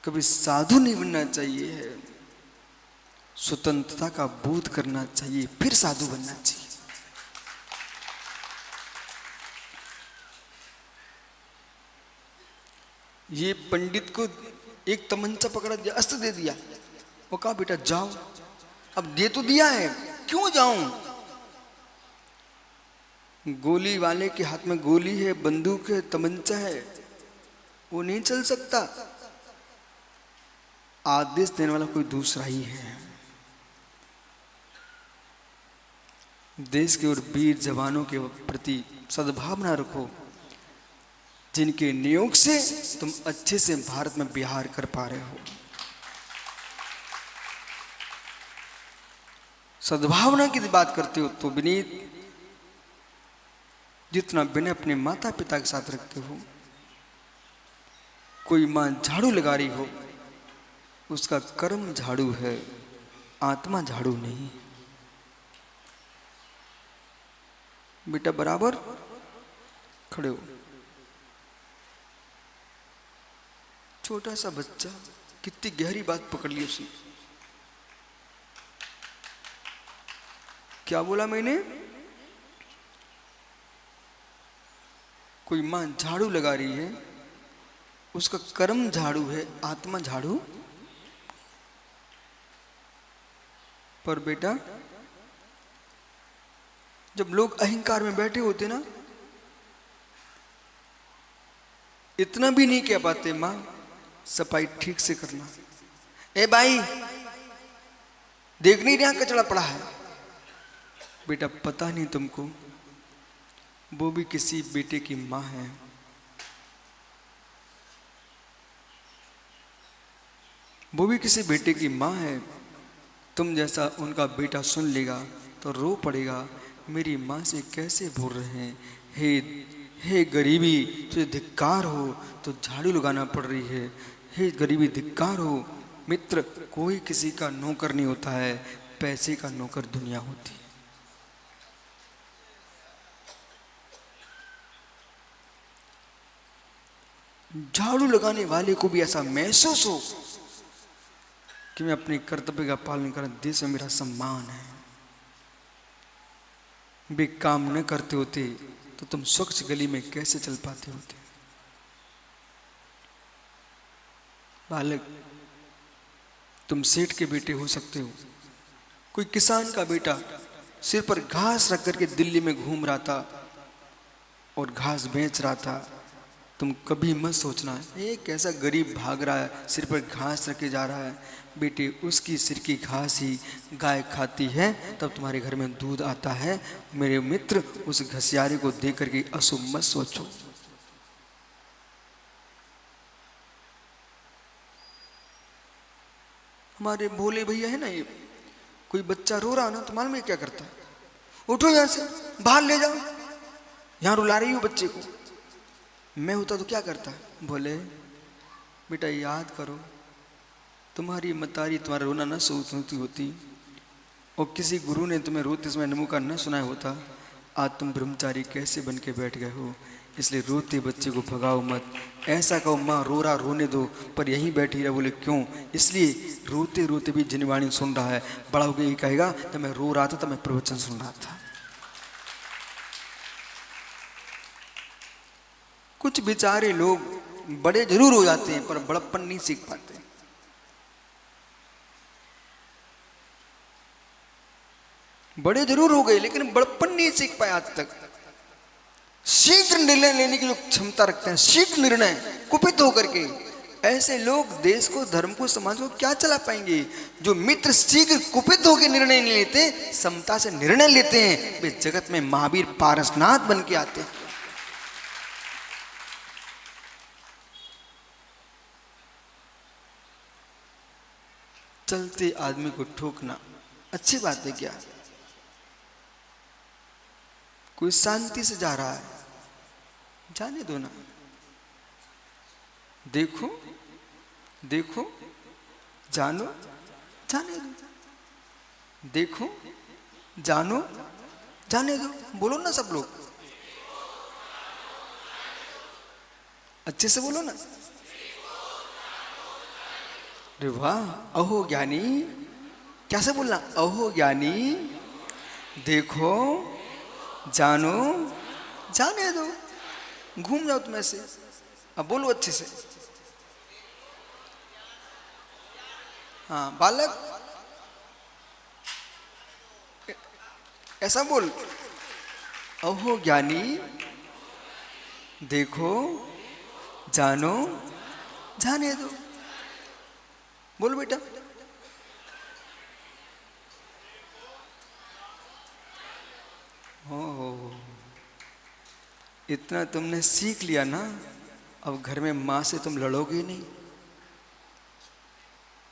कभी साधु नहीं बनना चाहिए, स्वतंत्रता का बोध करना चाहिए, फिर साधु बनना चाहिए। ये पंडित को एक तमंचा पकड़ा दिया, अस्त्र दे दिया, वो कहा बेटा जाओ। अब दे तो दिया है, क्यों जाऊं? गोली वाले के हाथ में गोली है, बंदूक है, तमंचा है, वो नहीं चल सकता। आदेश देने वाला कोई दूसरा ही है। देश के और वीर जवानों के प्रति सद्भावना रखो, जिनके नियोग से तुम अच्छे से भारत में विहार कर पा रहे हो। सद्भावना की बात करते हो तो विनीत, जितना विनय अपने माता पिता के साथ रखते हो। कोई मां झाड़ू लगा रही हो, उसका कर्म झाड़ू है, आत्मा झाड़ू नहीं। बेटा बराबर खड़े हो। छोटा सा बच्चा, कितनी गहरी बात पकड़ ली उसने। क्या बोला मैंने? कोई मां झाड़ू लगा रही है, उसका कर्म झाड़ू है, आत्मा झाड़ू। पर बेटा जब लोग अहंकार में बैठे होते ना, इतना भी नहीं कह पाते मां सफाई ठीक से करना। ए भाई देख नहीं रहा कचरा पड़ा है? बेटा पता नहीं तुमको, वो भी किसी बेटे की मां है। वो भी किसी बेटे की मां है। तुम जैसा उनका बेटा सुन लेगा तो रो पड़ेगा, मेरी मां से कैसे बोल रहे हैं। हे गरीबी, तुझे धिक्कार हो तो झाड़ू लगाना पड़ रही है। हे गरीबी धिक्कार हो। मित्र, कोई किसी का नौकर नहीं होता है, पैसे का नौकर दुनिया होती है। झाड़ू लगाने वाले को भी ऐसा महसूस हो कि मैं अपने कर्तव्य का पालन कर, देश में मेरा सम्मान है। वे काम न करते होते तो तुम स्वच्छ गली में कैसे चल पाते होते। बालक, तुम सेठ के बेटे हो सकते हो, कोई किसान का बेटा सिर पर घास रख करके दिल्ली में घूम रहा था और घास बेच रहा था। तुम कभी मत सोचना ये कैसा गरीब भाग रहा है, सिर पर घास रखे जा रहा है। बेटे, उसकी सिर की घास ही गाय खाती है, तब तुम्हारे घर में दूध आता है। मेरे मित्र, उस घसियारे को देख करके अशुभ मत सोचो। हमारे भोले भैया है ना, ये कोई बच्चा रो रहा ना तो मालूम है क्या करता है? उठो यहां से, बाहर ले जाओ, यहां रुला रही हो बच्चे को। मैं होता तो क्या करता? बोले, बेटा याद करो, तुम्हारी मतारी तुम्हारा रोना न सोती होती और किसी गुरु ने तुम्हें रोते समय नमो का न सुनाया होता, आज तुम ब्रह्मचारी कैसे बन के बैठ गए हो। इसलिए रोते बच्चे को भगाओ मत। ऐसा कहो, माँ रो रहा रोने दो, पर यहीं बैठी रहे। बोले क्यों? इसलिए रोते रोते भी जिनवाणी सुन रहा है। बड़ा होकर ये कहेगा, तब मैं रो रहा था, तब मैं प्रवचन सुन रहा था। कुछ बेचारे लोग बड़े जरूर हो जाते हैं पर बड़प्पन नहीं सीख पाते। बड़े जरूर हो गए लेकिन बड़प्पन नहीं सीख पाए आज तक। शीघ्र निर्णय लेने की जो क्षमता रखते हैं, शीघ्र निर्णय, कुपित होकर के, ऐसे लोग देश को, धर्म को, समाज को क्या चला पाएंगे? जो मित्र शीघ्र कुपित होकर निर्णय नहीं लेते, समता से निर्णय लेते हैं, वे जगत में महावीर पारसनाथ बन के आते हैं। चलते आदमी को ठोकना अच्छी बात है क्या? कोई शांति से जा रहा है, जाने दो ना। देखो देखो, जानो, जाने दो। देखो, जानो, जाने दो। बोलो ना सब लोग, अच्छे से बोलो ना। अरे वाह, अहो ज्ञानी, कैसे बोलना? अहो ज्ञानी, देखो, जानो, जाने दो। घूम जाओ तुम ऐसे। अब बोलो अच्छे से। हाँ बालक, ऐसा बोल, अहो ज्ञानी, देखो, जानो, जाने दो। बोल बेटा। हो, इतना तुमने सीख लिया ना, अब घर में माँ से तुम लड़ोगे नहीं।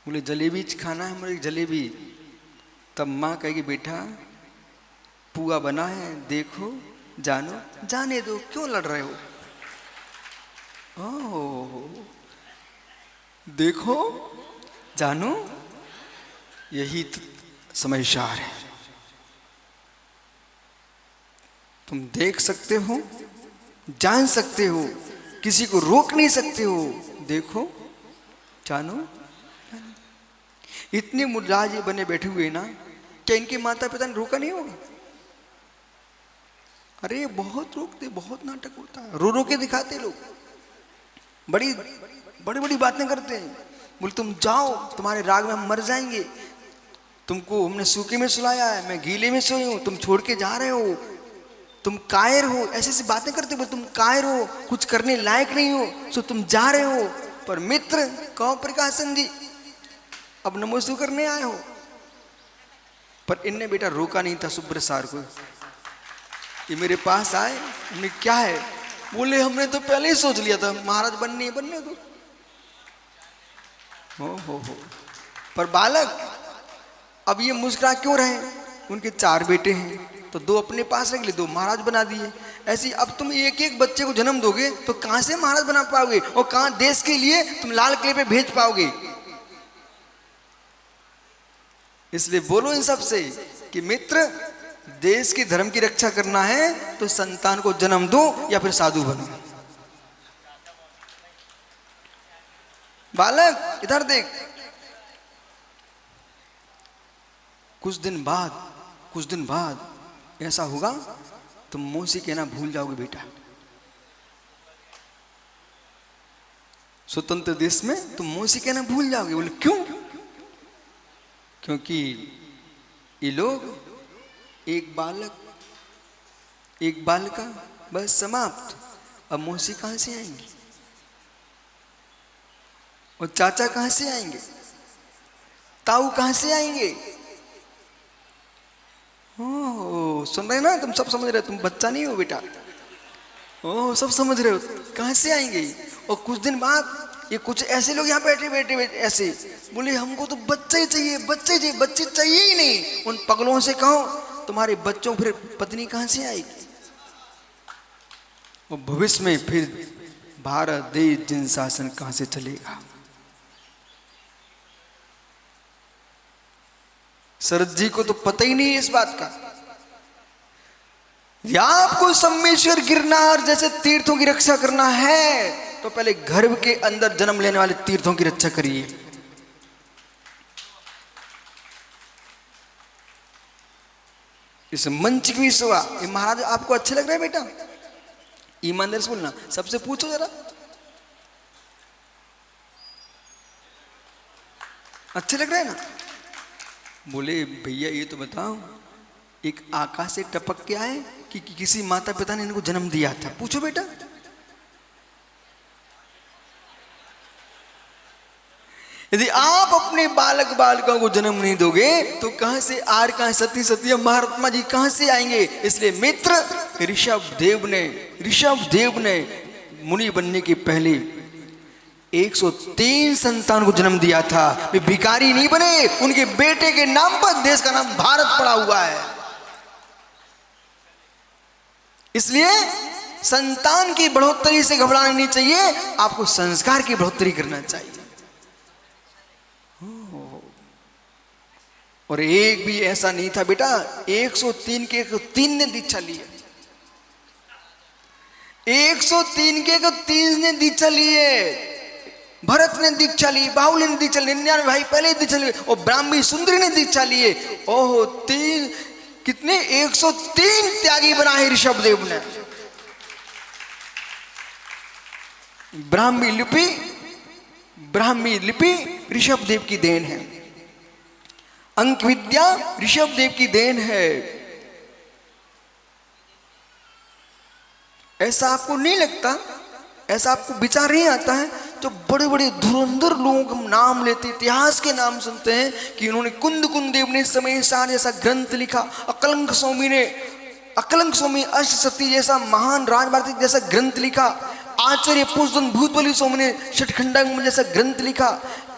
बोले जलेबी खाना है मुझे, जलेबी। तब माँ कहेगी, बेटा पुआ बना है, देखो, जानो, जाने दो, क्यों लड़ रहे हो? ओह, देखो, जानो, यही समझदार है। तुम देख सकते हो, जान सकते हो, किसी को रोक नहीं सकते हो। देखो, जानो, इतने मुर्राज बने बैठे हुए ना, क्या इनके माता पिता ने रोका नहीं होगा? अरे बहुत रोकते, बहुत नाटक होता है, रो रो के दिखाते लोग, बड़ी बड़ी बड़ी बातें करते हैं। बोले तुम जाओ, तुम्हारे राग में हम मर जाएंगे, तुमको हमने सूखे में सुलाया है, मैं गीले में सोई हूं, तुम छोड़ के जा रहे हो, तुम कायर हो। ऐसी ऐसी बातें करते, बोले तुम कायर हो, कुछ करने लायक नहीं हो, सो तुम जा रहे हो। पर मित्र कहो, प्रकाशन जी अब नमोस्तु करने आए हो। पर इनने बेटा रोका नहीं था सुब्रत सार को। ये मेरे पास आए, हमने क्या है? बोले हमने तो पहले ही सोच लिया था महाराज बनने दो। हो। पर बालक अब ये मुस्कुरा क्यों रहे? उनके 4 बेटे हैं तो 2 अपने पास रख लिए, 2 महाराज बना दिए। ऐसी अब तुम एक एक बच्चे को जन्म दोगे तो कहां से महाराज बना पाओगे और कहां देश के लिए तुम लाल किले पे भेज पाओगे। इसलिए बोलो इन सब से कि मित्र, देश के धर्म की रक्षा करना है तो संतान को जन्म दो या फिर साधु बनो। बालक इधर देख, कुछ दिन बाद ऐसा होगा तुम मौसी कहना भूल जाओगे बेटा। स्वतंत्र देश में तुम मौसी कहना भूल जाओगे। बोले क्यों? क्योंकि ये लोग एक बालिका बस समाप्त। अब मौसी कहां से आएंगी और चाचा कहां से आएंगे, ताऊ कहां से आएंगे? ओ सुन रहे ना, तुम सब समझ रहे हो, तुम बच्चा नहीं हो बेटा। ओ सब समझ रहे हो, कहां से आएंगे। और कुछ दिन बाद ये कुछ ऐसे लोग यहाँ बैठे ऐसे बोले हमको तो बच्चे ही चाहिए, बच्चे चाहिए ही नहीं। उन पगलों से कहो तुम्हारे बच्चों फिर पत्नी कहां से आएगी। और भविष्य में फिर भारत देश जिन शासन कहां से चलेगा। शरद जी को तो पता ही नहीं है इस बात का। या आपको सम्मेश्वर गिरनार जैसे तीर्थों की रक्षा करना है तो पहले गर्भ के अंदर जन्म लेने वाले तीर्थों की रक्षा करिए। इस मंच की सेवा, ये महाराज आपको अच्छे लग रहा है बेटा? ईमानदार से बोलना, सबसे पूछो जरा, अच्छे लग रहा है ना? बोले भैया ये तो बताओ, एक आकाश से टपक के आए कि किसी माता पिता ने इनको जन्म दिया था? पूछो बेटा। यदि आप अपने बालक बालिकाओं को जन्म नहीं दोगे तो कहां से आर, कहां सती सती महात्मा जी कहां से आएंगे। इसलिए मित्र, ऋषभ देव ने मुनि बनने के पहले 103 संतान को जन्म दिया था। वे भिखारी नहीं बने, उनके बेटे के नाम पर देश का नाम भारत पड़ा हुआ है। इसलिए संतान की बढ़ोतरी से घबराना नहीं चाहिए, आपको संस्कार की बढ़ोतरी करना चाहिए। और एक भी ऐसा नहीं था बेटा, 103 के 103 ने दीक्षा ली है। 103 के 103 ने दीक्षा ली है। भरत ने दीक्षा ली, बाहुली ने दीक्षा ली, 99 भाई पहले दीक्षा लिए और ब्राह्मी सुंदरी ने दीक्षा लिए। ओहो, कितने 103 त्यागी बना है ऋषभदेव ने। ब्राह्मी लिपि ऋषभदेव की देन है। अंक विद्या ऋषभदेव की देन है। ऐसा आपको नहीं लगता, ऐसा आपको विचार नहीं आता है तो बड़े बड़े धुरंधर लोगों का नाम लेते, इतिहास के नाम सुनते हैं कि उन्होंने कुंद देव ने समय सार जैसा ग्रंथ लिखा, अकलंक स्वामी अष्टसती जैसा महान राजभारती जैसा ग्रंथ लिखा, आचार्य पुष्पन भूतबली स्वामी ने षटखंडांग जैसा ग्रंथ लिखा,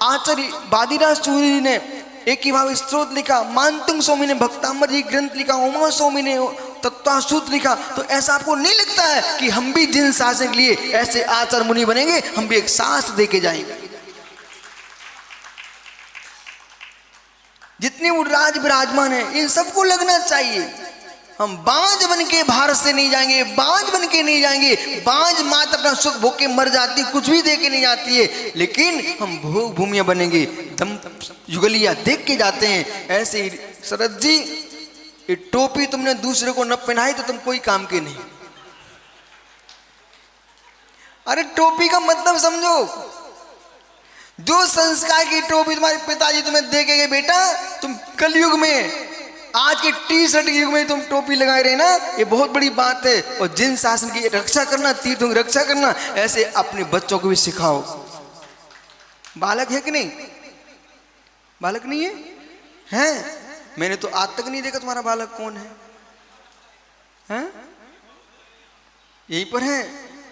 आचार्य बादीराज सूरी ने एक ही भाव स्त्रोत लिखा, मानतुंग स्वामी ने भक्तांबर जी ग्रंथ लिखा, उमा स्वामी ने तत्वासूत्र लिखा। तो ऐसा आपको नहीं लगता है कि हम भी जिन शासन के लिए ऐसे आचार मुनि बनेंगे, हम भी एक शास्त्र देके जाएंगे। जितने वो राज विराजमान है इन सबको लगना चाहिए। हम बांझ बन के भारत से नहीं जाएंगे, बांझ बन के नहीं जाएंगे। बांझ मात अपना सुख भोग के मर जाती, कुछ भी दे के नहीं जाती है, लेकिन हम भोग भूमिया बनेंगे, दम युगलिया देख के जाते हैं। ऐसे ही शरद जी, ये टोपी तुमने दूसरे को न पहनाई तो तुम कोई काम के नहीं। अरे टोपी का मतलब समझो, जो संस्कार की टोपी तुम्हारे पिताजी तुम्हें दे के गए बेटा, तुम कलयुग में, आज के टी शर्ट के युग में तुम टोपी लगाए रहे ना, ये बहुत बड़ी बात है। और जिन शासन की रक्षा करना, तीर्थों की रक्षा करना, ऐसे अपने बच्चों को भी सिखाओ। बालक है कि नहीं? बालक नहीं है? हैं? मैंने तो आज तक नहीं देखा तुम्हारा बालक कौन है, हैं? यहीं पर है।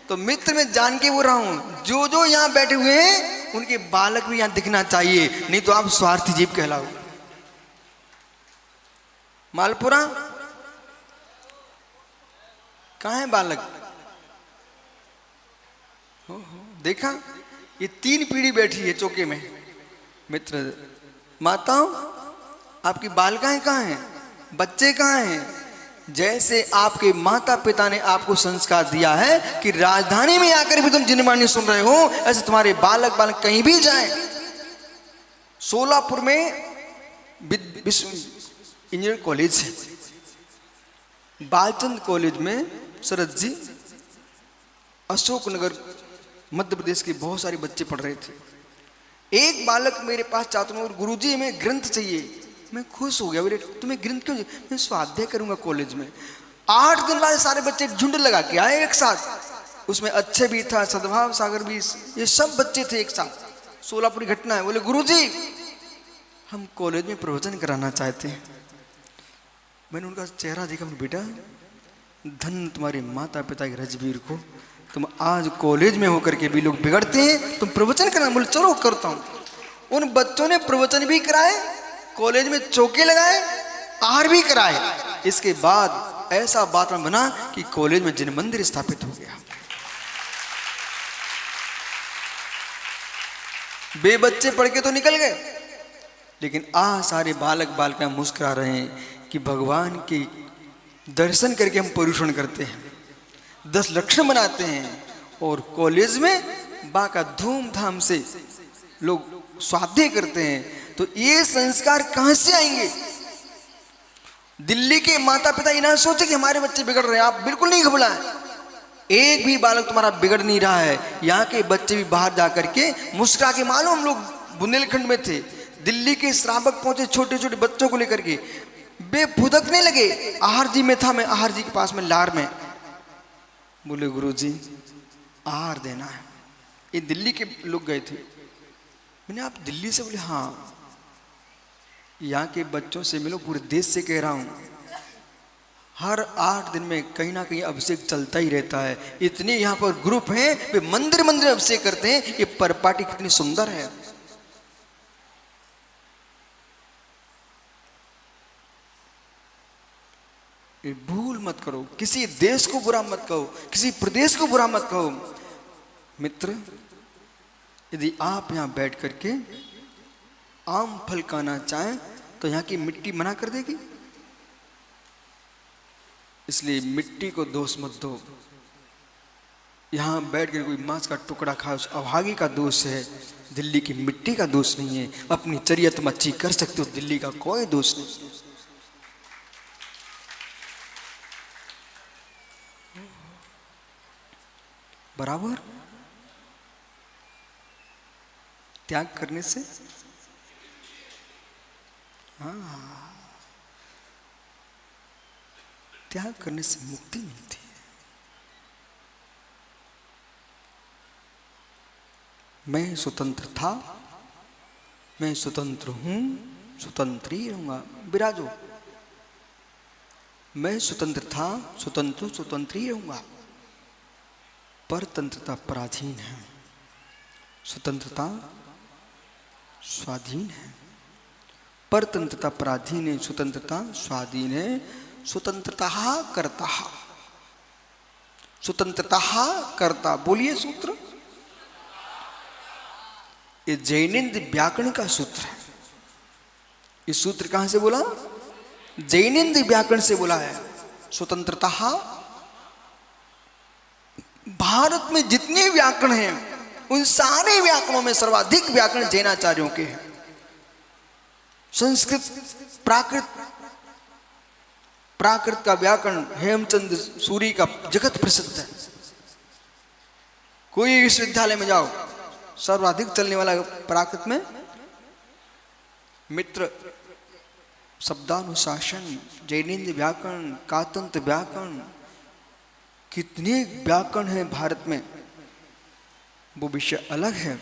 तो मित्र में जान के बोल रहा हूं, जो जो यहां बैठे हुए हैं उनके बालक भी यहां दिखना चाहिए, नहीं तो आप स्वार्थी जीव कहलाओगे। मालपुरा कहाँ है बालक? देखा, ये 3 पीढ़ी बैठी है चौके में। मित्र, माताओं, आपकी बालिकाएं कहाँ हैं? बच्चे कहाँ हैं? जैसे आपके माता पिता ने आपको संस्कार दिया है कि राजधानी में आकर भी तुम जिनवाणी सुन रहे हो, ऐसे तुम्हारे बालक कहीं भी जाएं। सोलापुर में विश्व इंजीनियर कॉलेज है, बालचंद कॉलेज में शरद जी, अशोकनगर मध्य प्रदेश के बहुत सारे बच्चे पढ़ रहे थे। एक बालक मेरे पास चाहता हूँ, गुरुजी हमें ग्रंथ चाहिए। मैं खुश हो गया, बोले तुम्हें ग्रंथ क्यों चाहिए? मैं स्वाध्याय करूंगा कॉलेज में। 8 दिन बाद सारे बच्चे झुंड लगा के आए एक साथ। उसमें अच्छे भी था, सद्भाव सागर भी, ये सब बच्चे थे एक साथ। सोलापुरी घटना है। बोले गुरुजी हम कॉलेज में प्रवचन कराना चाहते हैं। मैंने उनका चेहरा देखा, बेटा धन तुम्हारे माता पिता के रजबीर को, तुम आज कॉलेज में होकर के भी लोग बिगड़ते हैं, तुम प्रवचन कराना। बोले चलो करता हूँ। उन बच्चों ने प्रवचन भी कराए, कॉलेज में चौके लगाए, आहार भी कराए। इसके बाद ऐसा वातावरण बना कि कॉलेज में जिन मंदिर स्थापित हो गया। बे बच्चे पढ़ के तो निकल गए, लेकिन आज सारे बालक बालिकाएं मुस्कुरा रहे हैं कि भगवान के दर्शन करके हम परुषण करते हैं, 10 लक्षण बनाते हैं, और कॉलेज में बाका धूमधाम से लोग स्वाध्याय करते हैं। तो ये संस्कार कहां से आएंगे? दिल्ली के माता पिता ये ना सोचे कि हमारे बच्चे बिगड़ रहे हैं। आप बिल्कुल नहीं घबराएं, एक भी बालक तुम्हारा बिगड़ नहीं रहा है। यहाँ के बच्चे भी बाहर जाकर के मुस्कुरा के, मालूम हम लोग बुंदेलखंड में थे, दिल्ली के श्रावक पहुंचे छोटे छोटे बच्चों को लेकर के, बे फुदकने लगे। आहार जी में था, मैं आहार जी के पास में लार में, बोले गुरुजी आहार देना है। ये दिल्ली के लोग गए थे। मैंने आप दिल्ली से? बोले हाँ, यहाँ के बच्चों से मिलो, पूरे देश से कह रहा हूँ। हर 8 दिन में कहीं ना कहीं अभिषेक चलता ही रहता है। इतने यहाँ पर ग्रुप हैं, वे मंदिर मंदिर अभिषेक करते हैं। ये परपाटी कितनी सुंदर है। ये भूल मत करो, किसी देश को बुरा मत कहो, किसी प्रदेश को बुरा मत कहो। मित्र, यदि आप यहाँ बैठ करके आम फल खाना चाहें तो यहाँ की मिट्टी मना कर देगी। इसलिए मिट्टी को दोष मत दो। यहाँ बैठ कर कोई मांस का टुकड़ा खाए, उस अभागी का दोष है, दिल्ली की मिट्टी का दोष नहीं है। अपनी चर्या तुम अच्छी कर सकते हो, दिल्ली का कोई दोष नहीं। बराबर त्याग करने से, हाँ, त्याग करने से मुक्ति मिलती है। मैं स्वतंत्र था, मैं स्वतंत्र हूं, स्वतंत्र ही रहूंगा। विराजो, मैं स्वतंत्र था, स्वतंत्र ही रहूंगा। परतंत्रता पराधीन है, स्वतंत्रता स्वाधीन है। परतंत्रता पराधीन है, स्वतंत्रता स्वाधीन है। स्वतंत्रता कर्ता, स्वतंत्रता कर्ता। बोलिए सूत्र, ये जैनेन्द्र व्याकरण का सूत्र है। इस सूत्र कहां से बोला? जैनेन्द्र व्याकरण से बोला है। स्वतंत्रता, भारत में जितने व्याकरण हैं उन सारे व्याकरणों में सर्वाधिक व्याकरण जैनाचार्यों के हैं। संस्कृत, प्राकृत का व्याकरण हेमचंद सूरी का जगत प्रसिद्ध है। कोई विश्वविद्यालय में जाओ, सर्वाधिक चलने वाला प्राकृत में। मित्र, शब्दानुशासन, जैनेन्द्र व्याकरण, कातंत्र व्याकरण, कितने व्याकरण हैं भारत में। वो विषय अलग है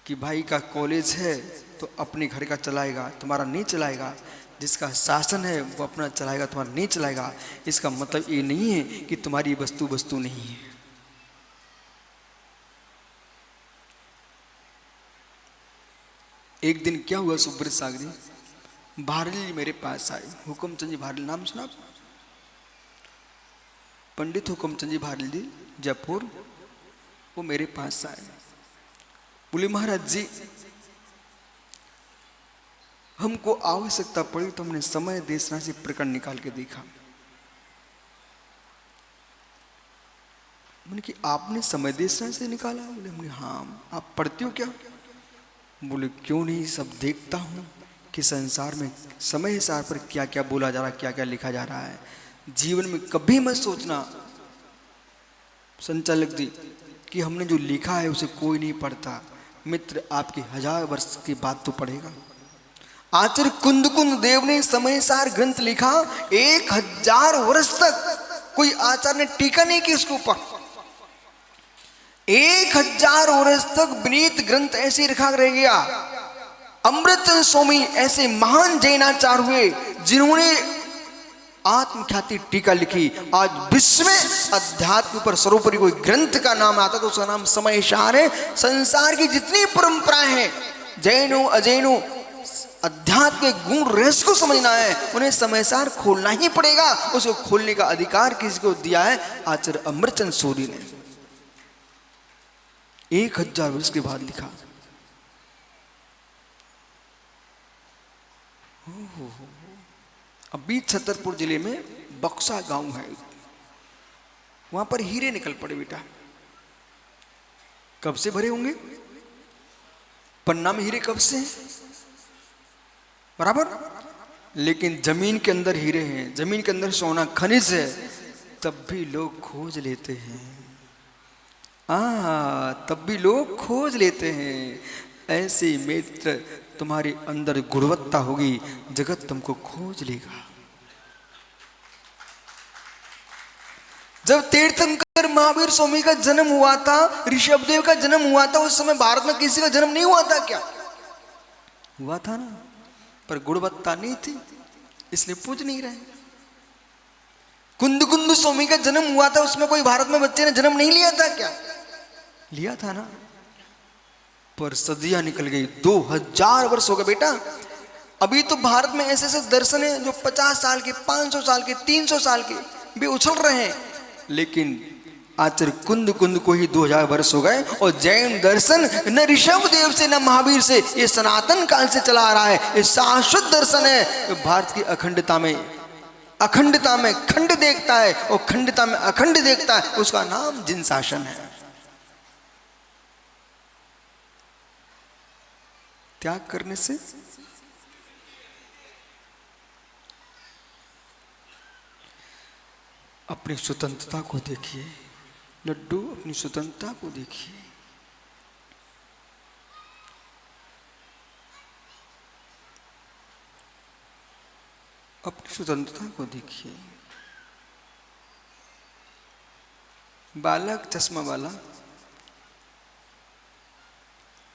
कि भाई का कॉलेज है तो अपने घर का चलाएगा, तुम्हारा नहीं चलाएगा। जिसका शासन है वो अपना चलाएगा, तुम्हारा नहीं चलाएगा। इसका मतलब ये नहीं है कि तुम्हारी वस्तु नहीं है। एक दिन क्या हुआ, सुब्रत सागरी भारली मेरे पास आए। हुकुमचंद जी भारली, नाम सुना? पंडित हुकमचंद जी भारल जी जयपुर, वो मेरे पास आए, बोले महाराज जी हमको आवश्यकता पड़ी तो हमने समय देशना से प्रकरण निकाल के देखा। मैंने कि आपने समय देशना से निकाला? बोले हमने हाँ। आप पढ़ते हो क्या? बोले क्यों नहीं, सब देखता हूँ कि संसार में समय हिसाब पर क्या क्या बोला जा रहा है, क्या क्या लिखा जा रहा है। जीवन में कभी मत सोचना संचालक जी कि हमने जो लिखा है उसे कोई नहीं पढ़ता। मित्र आपकी 1000 वर्ष की बात तो पढ़ेगा। आचार्य कुंद देव ने समय सार ग्रंथ लिखा, 1000 वर्ष तक कोई आचार्य ने टीका नहीं की इसके ऊपर। 1000 वर्ष तक विनीत ग्रंथ ऐसे रखा रह गया। अमृतचंद स्वामी ऐसे महान जैनाचार्य हुए जिन्होंने आत्मख्याति टीका लिखी। आज विश्व में अध्यात्म पर सर्वोपरि कोई ग्रंथ का नाम आता तो उसका नाम समय सार है। संसार की जितनी परंपराएं हैं, जैनो अजैनो, अध्यात्म के गुण रहस्य को समझना है, उन्हें समय सार खोलना ही पड़ेगा। उसको खोलने का अधिकार किसको दिया है? आचार्य अमृतचंद सूरी ने 1000 वर्ष के बाद लिखा। अभी छतरपुर जिले में बक्सा गांव है, वहां पर हीरे निकल पड़े बेटा। कब से भरे होंगे पन्ना में हीरे, कब से बराबर। लेकिन जमीन के अंदर हीरे हैं, जमीन के अंदर सोना खनिज है, तब भी लोग खोज लेते हैं। तब भी लोग खोज लेते हैं। ऐसे मित्र तुम्हारे अंदर गुणवत्ता होगी, जगत तुमको खोज लेगा। जब तीर्थंकर महावीर स्वामी का जन्म हुआ था, ऋषभदेव का जन्म हुआ था, उस समय भारत में किसी का जन्म नहीं हुआ था क्या? हुआ था ना, पर गुणवत्ता नहीं थी, इसलिए पूज नहीं रहे। कुंद स्वामी का जन्म हुआ था, उसमें कोई भारत में बच्चे ने जन्म नहीं लिया था क्या? लिया था ना, पर सदियां निकल गई। 2000 वर्ष हो गए बेटा। अभी तो भारत में ऐसे ऐसे दर्शन है जो 50 साल के, 500 साल के, 300 साल के भी उछल रहे हैं। लेकिन आचार्य कुंद को ही 2000 वर्ष हो गए। और जैन दर्शन न ऋषभदेव से न महावीर से, ये सनातन काल से चला आ रहा है। ये शाश्वत दर्शन है। भारत की अखंडता में खंड देखता है, और खंडता में अखंड देखता है, उसका नाम जिन शासन है। त्याग करने से अपनी स्वतंत्रता को देखिए। लड्डू, अपनी स्वतंत्रता को देखिए। अपनी स्वतंत्रता को देखिए। बालक चश्मा वाला,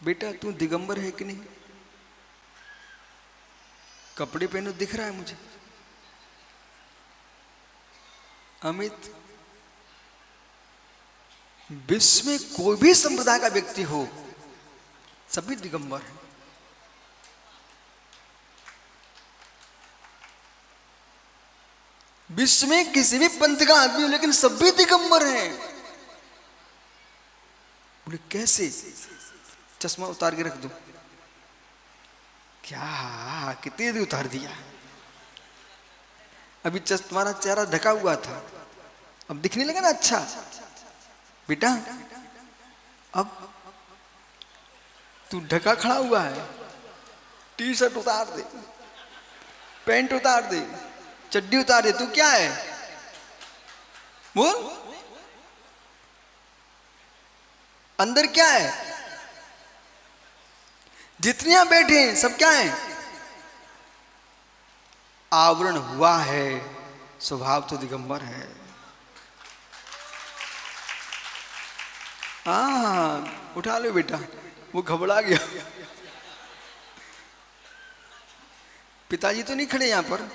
बेटा तू दिगंबर है कि नहीं? कपड़े पहनो दिख रहा है मुझे। अमित, विश्व में कोई भी संप्रदाय का व्यक्ति हो, सभी दिगंबर है। विश्व में किसी भी पंथ का आदमी हो, लेकिन सभी दिगंबर हैं। बोले कैसे? चश्मा उतार के रख दो। क्या कितनी देर उतार दिया? अभी तुम्हारा चेहरा ढका हुआ था, अब दिखने लगा ना अच्छा। बेटा अब तू ढका खड़ा हुआ है, टी शर्ट उतार दे, पैंट उतार दे, चड्डी उतार दे। तू क्या है बोल? अंदर क्या है? जितने यहां बैठे हैं सब क्या है? आवरण हुआ है, स्वभाव तो दिगंबर है। उठा लो बेटा, वो घबरा गया। पिताजी तो नहीं खड़े यहां पर?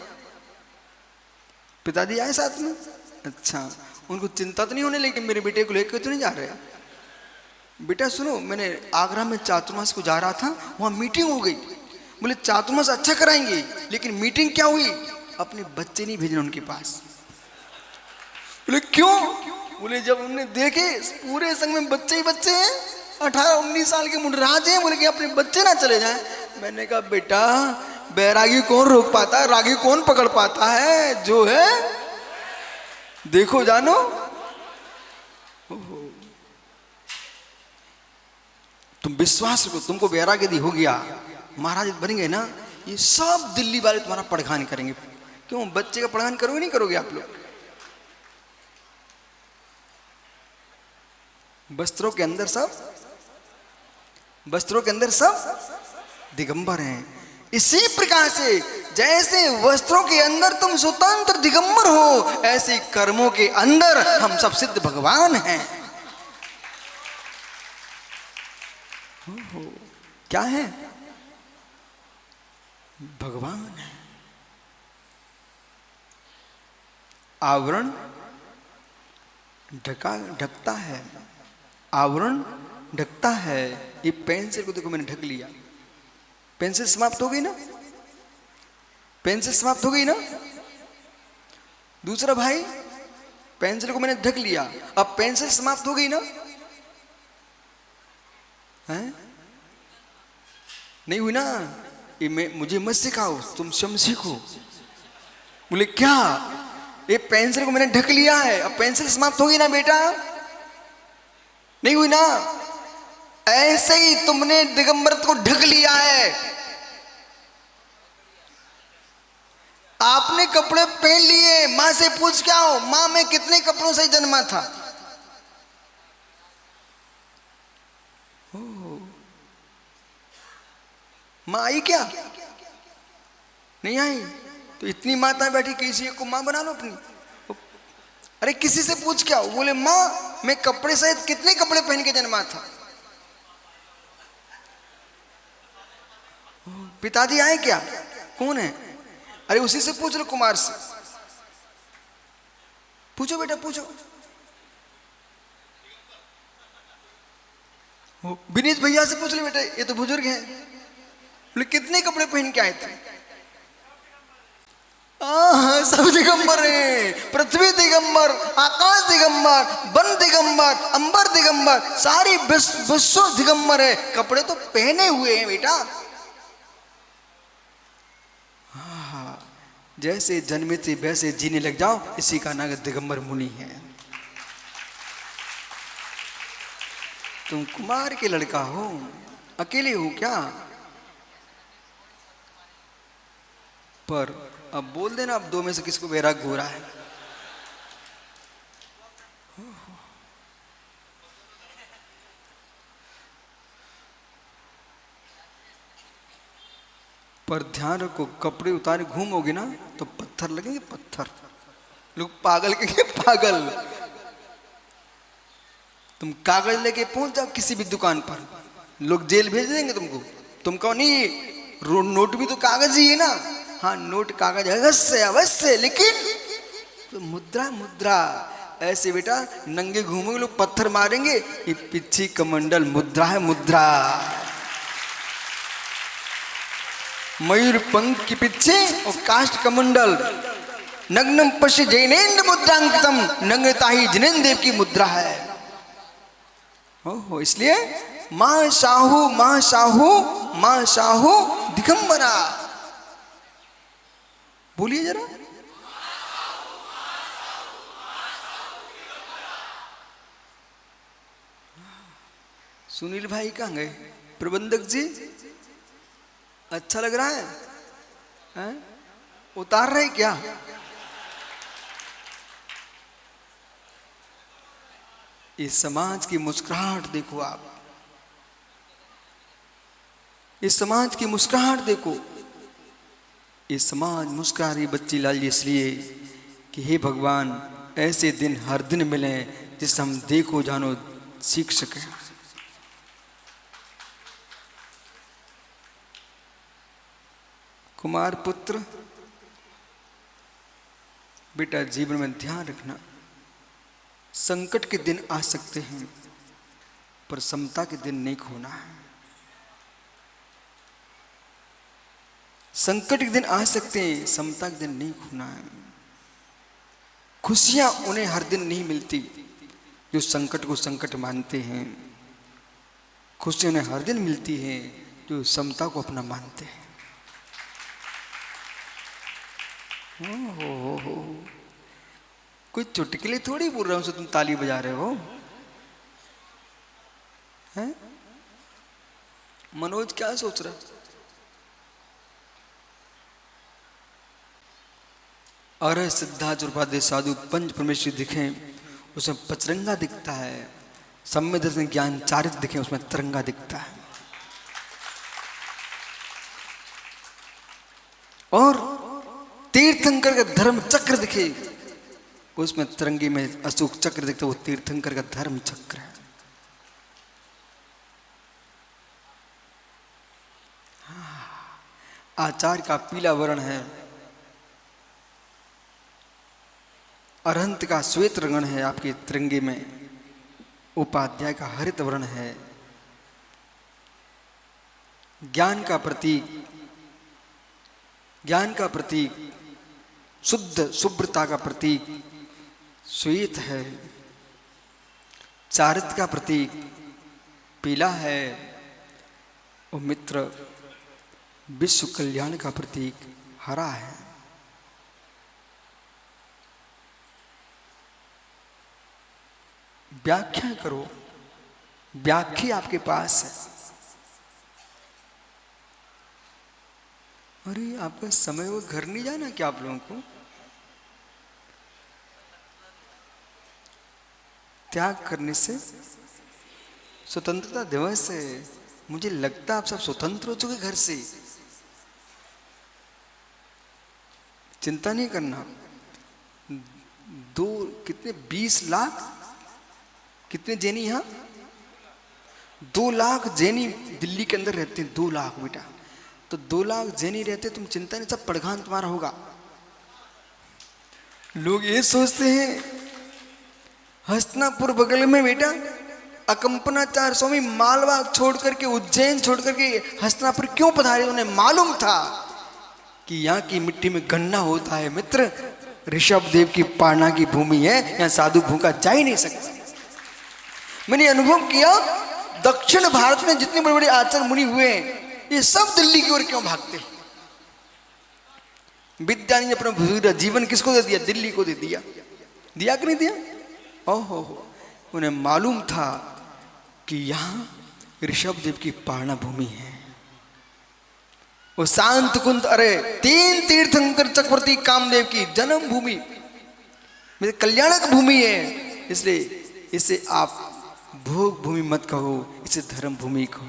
पिताजी आए साथ में? अच्छा, उनको चिंता तो नहीं होने, लेकिन मेरे बेटे को लेकर तो नहीं जा रहे? बेटा सुनो, मैंने आगरा में चातुर्मास को जा रहा था, वहां मीटिंग हो गई। बोले चातुर्मास अच्छा कराएंगे, लेकिन मीटिंग क्या हुई? अपने बच्चे नहीं भेजने उनके पास। बोले क्यों? बोले जब हमने देखे पूरे संग में बच्चे ही बच्चे हैं, 18-19 साल के मुंडराज हैं, बोले कि अपने बच्चे ना चले जाएं। मैंने कहा बेटा बैरागी कौन रोक पाता है, रागी कौन पकड़ पाता है? जो है देखो जानो। तुम विश्वास रखो, तुमको बैराग यदि हो गया, महाराज बनेंगे ना, ये सब दिल्ली वाले तुम्हारा पड़घान करेंगे। क्यों? बच्चे का पड़घान करोगे नहीं करोगे आप लोग? वस्त्रों के अंदर सब दिगंबर हैं। इसी प्रकार से जैसे वस्त्रों के अंदर तुम स्वतंत्र दिगंबर हो, ऐसे कर्मों के अंदर हम सब सिद्ध भगवान हैं। क्या है? भगवान है। आवरण ढकता है, आवरण ढकता है। ये पेंसिल को देखो, मैंने ढक लिया, पेंसिल समाप्त हो गई ना, पेंसिल समाप्त हो गई ना। दूसरा भाई, पेंसिल को मैंने ढक लिया, अब पेंसिल समाप्त हो गई ना, है? नहीं हुई ना? ये मुझे मत सिखाओ, तुम स्वयं सीखो। बोले क्या? ये पेंसिल को मैंने ढक लिया है, अब पेंसिल समाप्त हो गई ना बेटा? नहीं हुई ना? ऐसे ही तुमने दिगंबर को ढक लिया है। आपने कपड़े पहन लिए, मां से पूछ के आओ, मां मैं कितने कपड़ों से जन्मा था? मां आई क्या? नहीं आई? तो इतनी माताएं बैठी, किसी को मां बना लो अपनी। अरे किसी से पूछ के आओ, बोले मां मैं कपड़े सहित कितने कपड़े पहन के जन्मा था? पिताजी आए क्या? कौन है? अरे उसी से पूछ लो, कुमार से पूछो बेटा, पूछो। विनीत भैया से पूछ लो बेटा, ये तो बुजुर्ग हैं। बोले कितने कपड़े पहन के आए थे? सब दिगंबर हैं, पृथ्वी दिगंबर, आकाश दिगंबर, वन दिगंबर, अंबर दिगंबर, सारी विश्व दिगंबर है। कपड़े तो पहने हुए हैं बेटा। जैसे जन्मे थे वैसे जीने लग जाओ, इसी का नाम दिगंबर मुनि है। तुम कुमार के लड़का हो, अकेले हो क्या? पर अब बोल देना, अब दो में से किसको बैराग हो रहा है? पर ध्यान रखो, कपड़े उतारे घूमोगे ना तो पत्थर लगेंगे, पत्थर। लोग पागल कहेंगे, पागल। तुम कागज लेके पहुंच जाओ किसी भी दुकान पर, लोग जेल भेज देंगे तुमको। तुम कहो नहीं, नोट भी तो कागज ही है ना। हाँ नोट कागज अवश्य अवश्य, लेकिन तो मुद्रा ऐसे बेटा नंगे घूमोगे, लोग पत्थर मारेंगे। ये पिछी कमंडल मुद्रा है, मुद्रा। मयूर पंख के पीछे और काष्ठ कमंडल। नग्नम पश्य जैनेन्द्र मुद्रांकितम, नग्नता ही जिनेन्द्र देव की मुद्रा है। ओहो, इसलिए मां शाहू मां शाहू मां शाहू दिगंबरा। बोलिए जरा। सुनील भाई कहाँ गए? प्रबंधक जी अच्छा लग रहा है, हैं? उतार रहे क्या? इस समाज की मुस्कुराहट देखो आप, इस समाज की मुस्कुराहट देखो। इस समाज मुस्कुरा रही बच्ची लाल इसलिए कि हे भगवान ऐसे दिन हर दिन मिले जिससे हम देखो जानो सीख सके। कुमार पुत्र बेटा जीवन में ध्यान रखना, संकट के दिन आ सकते हैं पर समता के दिन नहीं खोना है। संकट के दिन आ सकते हैं, समता के दिन नहीं खोना है। खुशियां उन्हें हर दिन नहीं मिलती जो संकट को संकट मानते हैं। खुशियां उन्हें हर दिन मिलती हैं जो समता को अपना मानते हैं। हो। कोई चुटकुले थोड़ी बोल रहा हूं, तुम ताली बजा रहे हो हैं? मनोज क्या सोच रहा? अरे सिद्धार्थ उपाध्याय साधु पंच परमेश्वरी दिखे, उसमें पचरंगा दिखता है। सम्य दर्शन ज्ञान चारित दिखे, उसमें तिरंगा दिखता है। और तीर्थंकर का धर्म चक्र दिखे, उसमें तिरंगे में अशोक चक्र दिखता है, वो तीर्थंकर का धर्म चक्र है। आचार्य का पीला वर्ण है, अरहंत का श्वेत रंगन है आपके तिरंगे में, उपाध्याय का हरित वर्ण है। ज्ञान का प्रतीक शुद्ध शुभ्रता का प्रतीक श्वेत है। चारित्र का प्रतीक पीला है। और मित्र विश्व कल्याण का प्रतीक हरा है। व्याख्या करो, व्याख्या आपके पास है। अरे आपका समय वो घर नहीं जाना क्या आप लोगों को? त्याग करने से स्वतंत्रता दिवस है। मुझे लगता है आप सब स्वतंत्र हो चुके घर से। चिंता नहीं करना। कितने 20 लाख कितने जैनी यहां? 2 लाख जैनी दिल्ली के अंदर रहते हैं। 2 लाख बेटा, तो 2 लाख जैनी रहते, तुम चिंता नहीं, सब पड़घान तुम्हारा होगा। लोग ये सोचते हैं हस्तिनापुर बगल में बेटा अकंपनाचार्य स्वामी मालवा छोड़ करके, उज्जैन छोड़ करके हस्तिनापुर क्यों पधारे? उन्हें मालूम था कि यहाँ की मिट्टी में गन्ना होता है। मित्र ऋषभ देव की पारना की भूमि है, यहाँ साधु भूखा जा ही नहीं सकता। मैंने अनुभव किया दक्षिण भारत में जितने बड़े बड़े आचार्य मुनि हुए हैं, ये सब दिल्ली की ओर क्यों भागते हैं? विद्या ने अपना पूरा जीवन किसको दे दिया? दिल्ली को दे दिया। दिया कि नहीं दिया? ओहो, उन्हें मालूम था कि यहाँ ऋषभ देव की पारना भूमि है। वो शांत कुंत, अरे 3 तीर्थंकर चक्रवर्ती कामदेव की जन्म भूमि, मेरे कल्याणक भूमि है। इसलिए इसे आप भोग भूमि मत कहो, इसे धर्म भूमि कहो।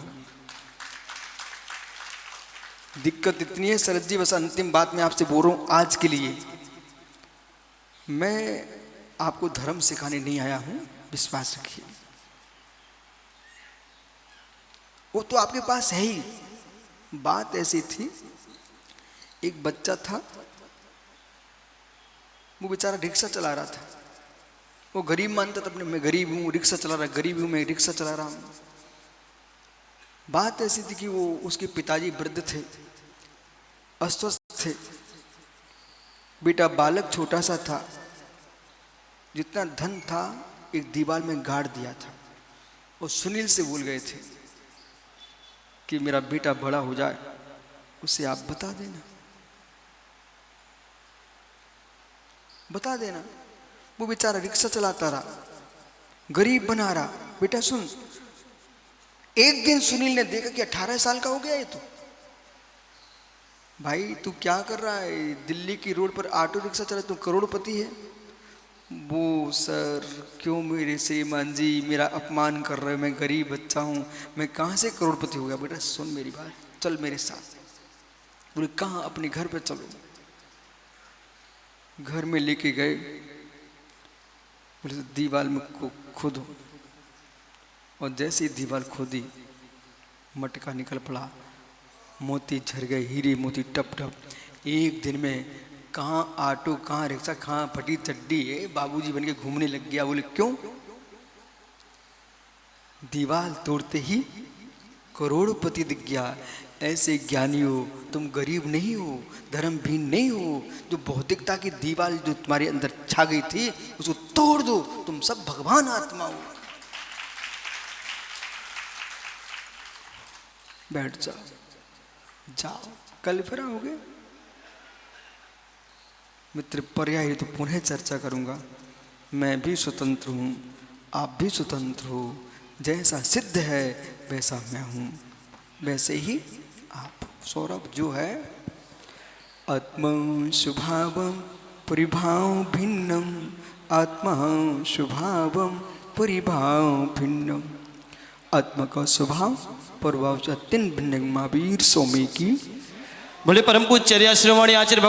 दिक्कत इतनी है शरद जी, बस अंतिम बात मैं आपसे बोल रहा हूं आज के लिए। मैं आपको धर्म सिखाने नहीं आया हूं, विश्वास रखिए। वो तो आपके पास है ही। बात ऐसी थी, एक बच्चा था, वो बेचारा रिक्शा चला रहा था। वो गरीब मानता था अपने, मैं गरीब हूँ रिक्शा चला रहा, गरीब हूँ मैं रिक्शा चला रहा हूँ। बात ऐसी थी कि वो उसके पिताजी वृद्ध थे, अस्वस्थ थे। बेटा बालक छोटा सा था, जितना धन था एक दीवार में गाड़ दिया था। और सुनील से बोल गए थे कि मेरा बेटा बड़ा हो जाए, उसे आप बता देना, बता देना। वो बेचारा रिक्शा चलाता रहा, गरीब बना रहा। बेटा सुन, एक दिन सुनील ने देखा कि 18 साल का हो गया है तू। भाई तू क्या कर रहा है? दिल्ली की रोड पर ऑटो रिक्शा चला, तू करोड़पति है। वो सर क्यों मेरे श्रीमान जी मेरा अपमान कर रहे हो? मैं गरीब बच्चा हूँ, मैं कहाँ से करोड़पति हो गया? बेटा सुन मेरी बात, चल मेरे साथ। बोले कहाँ? अपने घर पे चलो। घर में लेके गए, बोले दीवार में खोदो। और जैसे ही दीवार खोदी, मटका निकल पड़ा, मोती झर गए, हीरे मोती टप टप। एक दिन में कहाँ ऑटो, कहाँ रिक्शा, कहाँ फटी चड्डी है, बाबूजी बन के घूमने लग गया। बोले क्यों? दीवार तोड़ते ही करोड़पति दिख गया। ऐसे ज्ञानी हो, तुम गरीब नहीं हो, धर्महीन नहीं हो। जो भौतिकता की दीवार जो तुम्हारे अंदर छा गई थी उसको तोड़ दो, तुम सब भगवान आत्मा हो। बैठ जाओ, जाओ, कल फिर आओगे। मित्र, पर्याय तो पुनः चर्चा करूंगा। मैं भी स्वतंत्र हूँ, आप भी स्वतंत्र हो। जैसा सिद्ध है वैसा मैं हूँ, वैसे ही आप। सौरभ जो है, आत्मा स्वभावम परिभाव भिन्नम, आत्मा स्वभावम परिभाव भिन्नम। आत्मा का स्वभाव प्रभाव से अत्यंत भिन्न। महावीर स्वामी की बोले परम पूज्य चर्या शिरोमणि आचार्य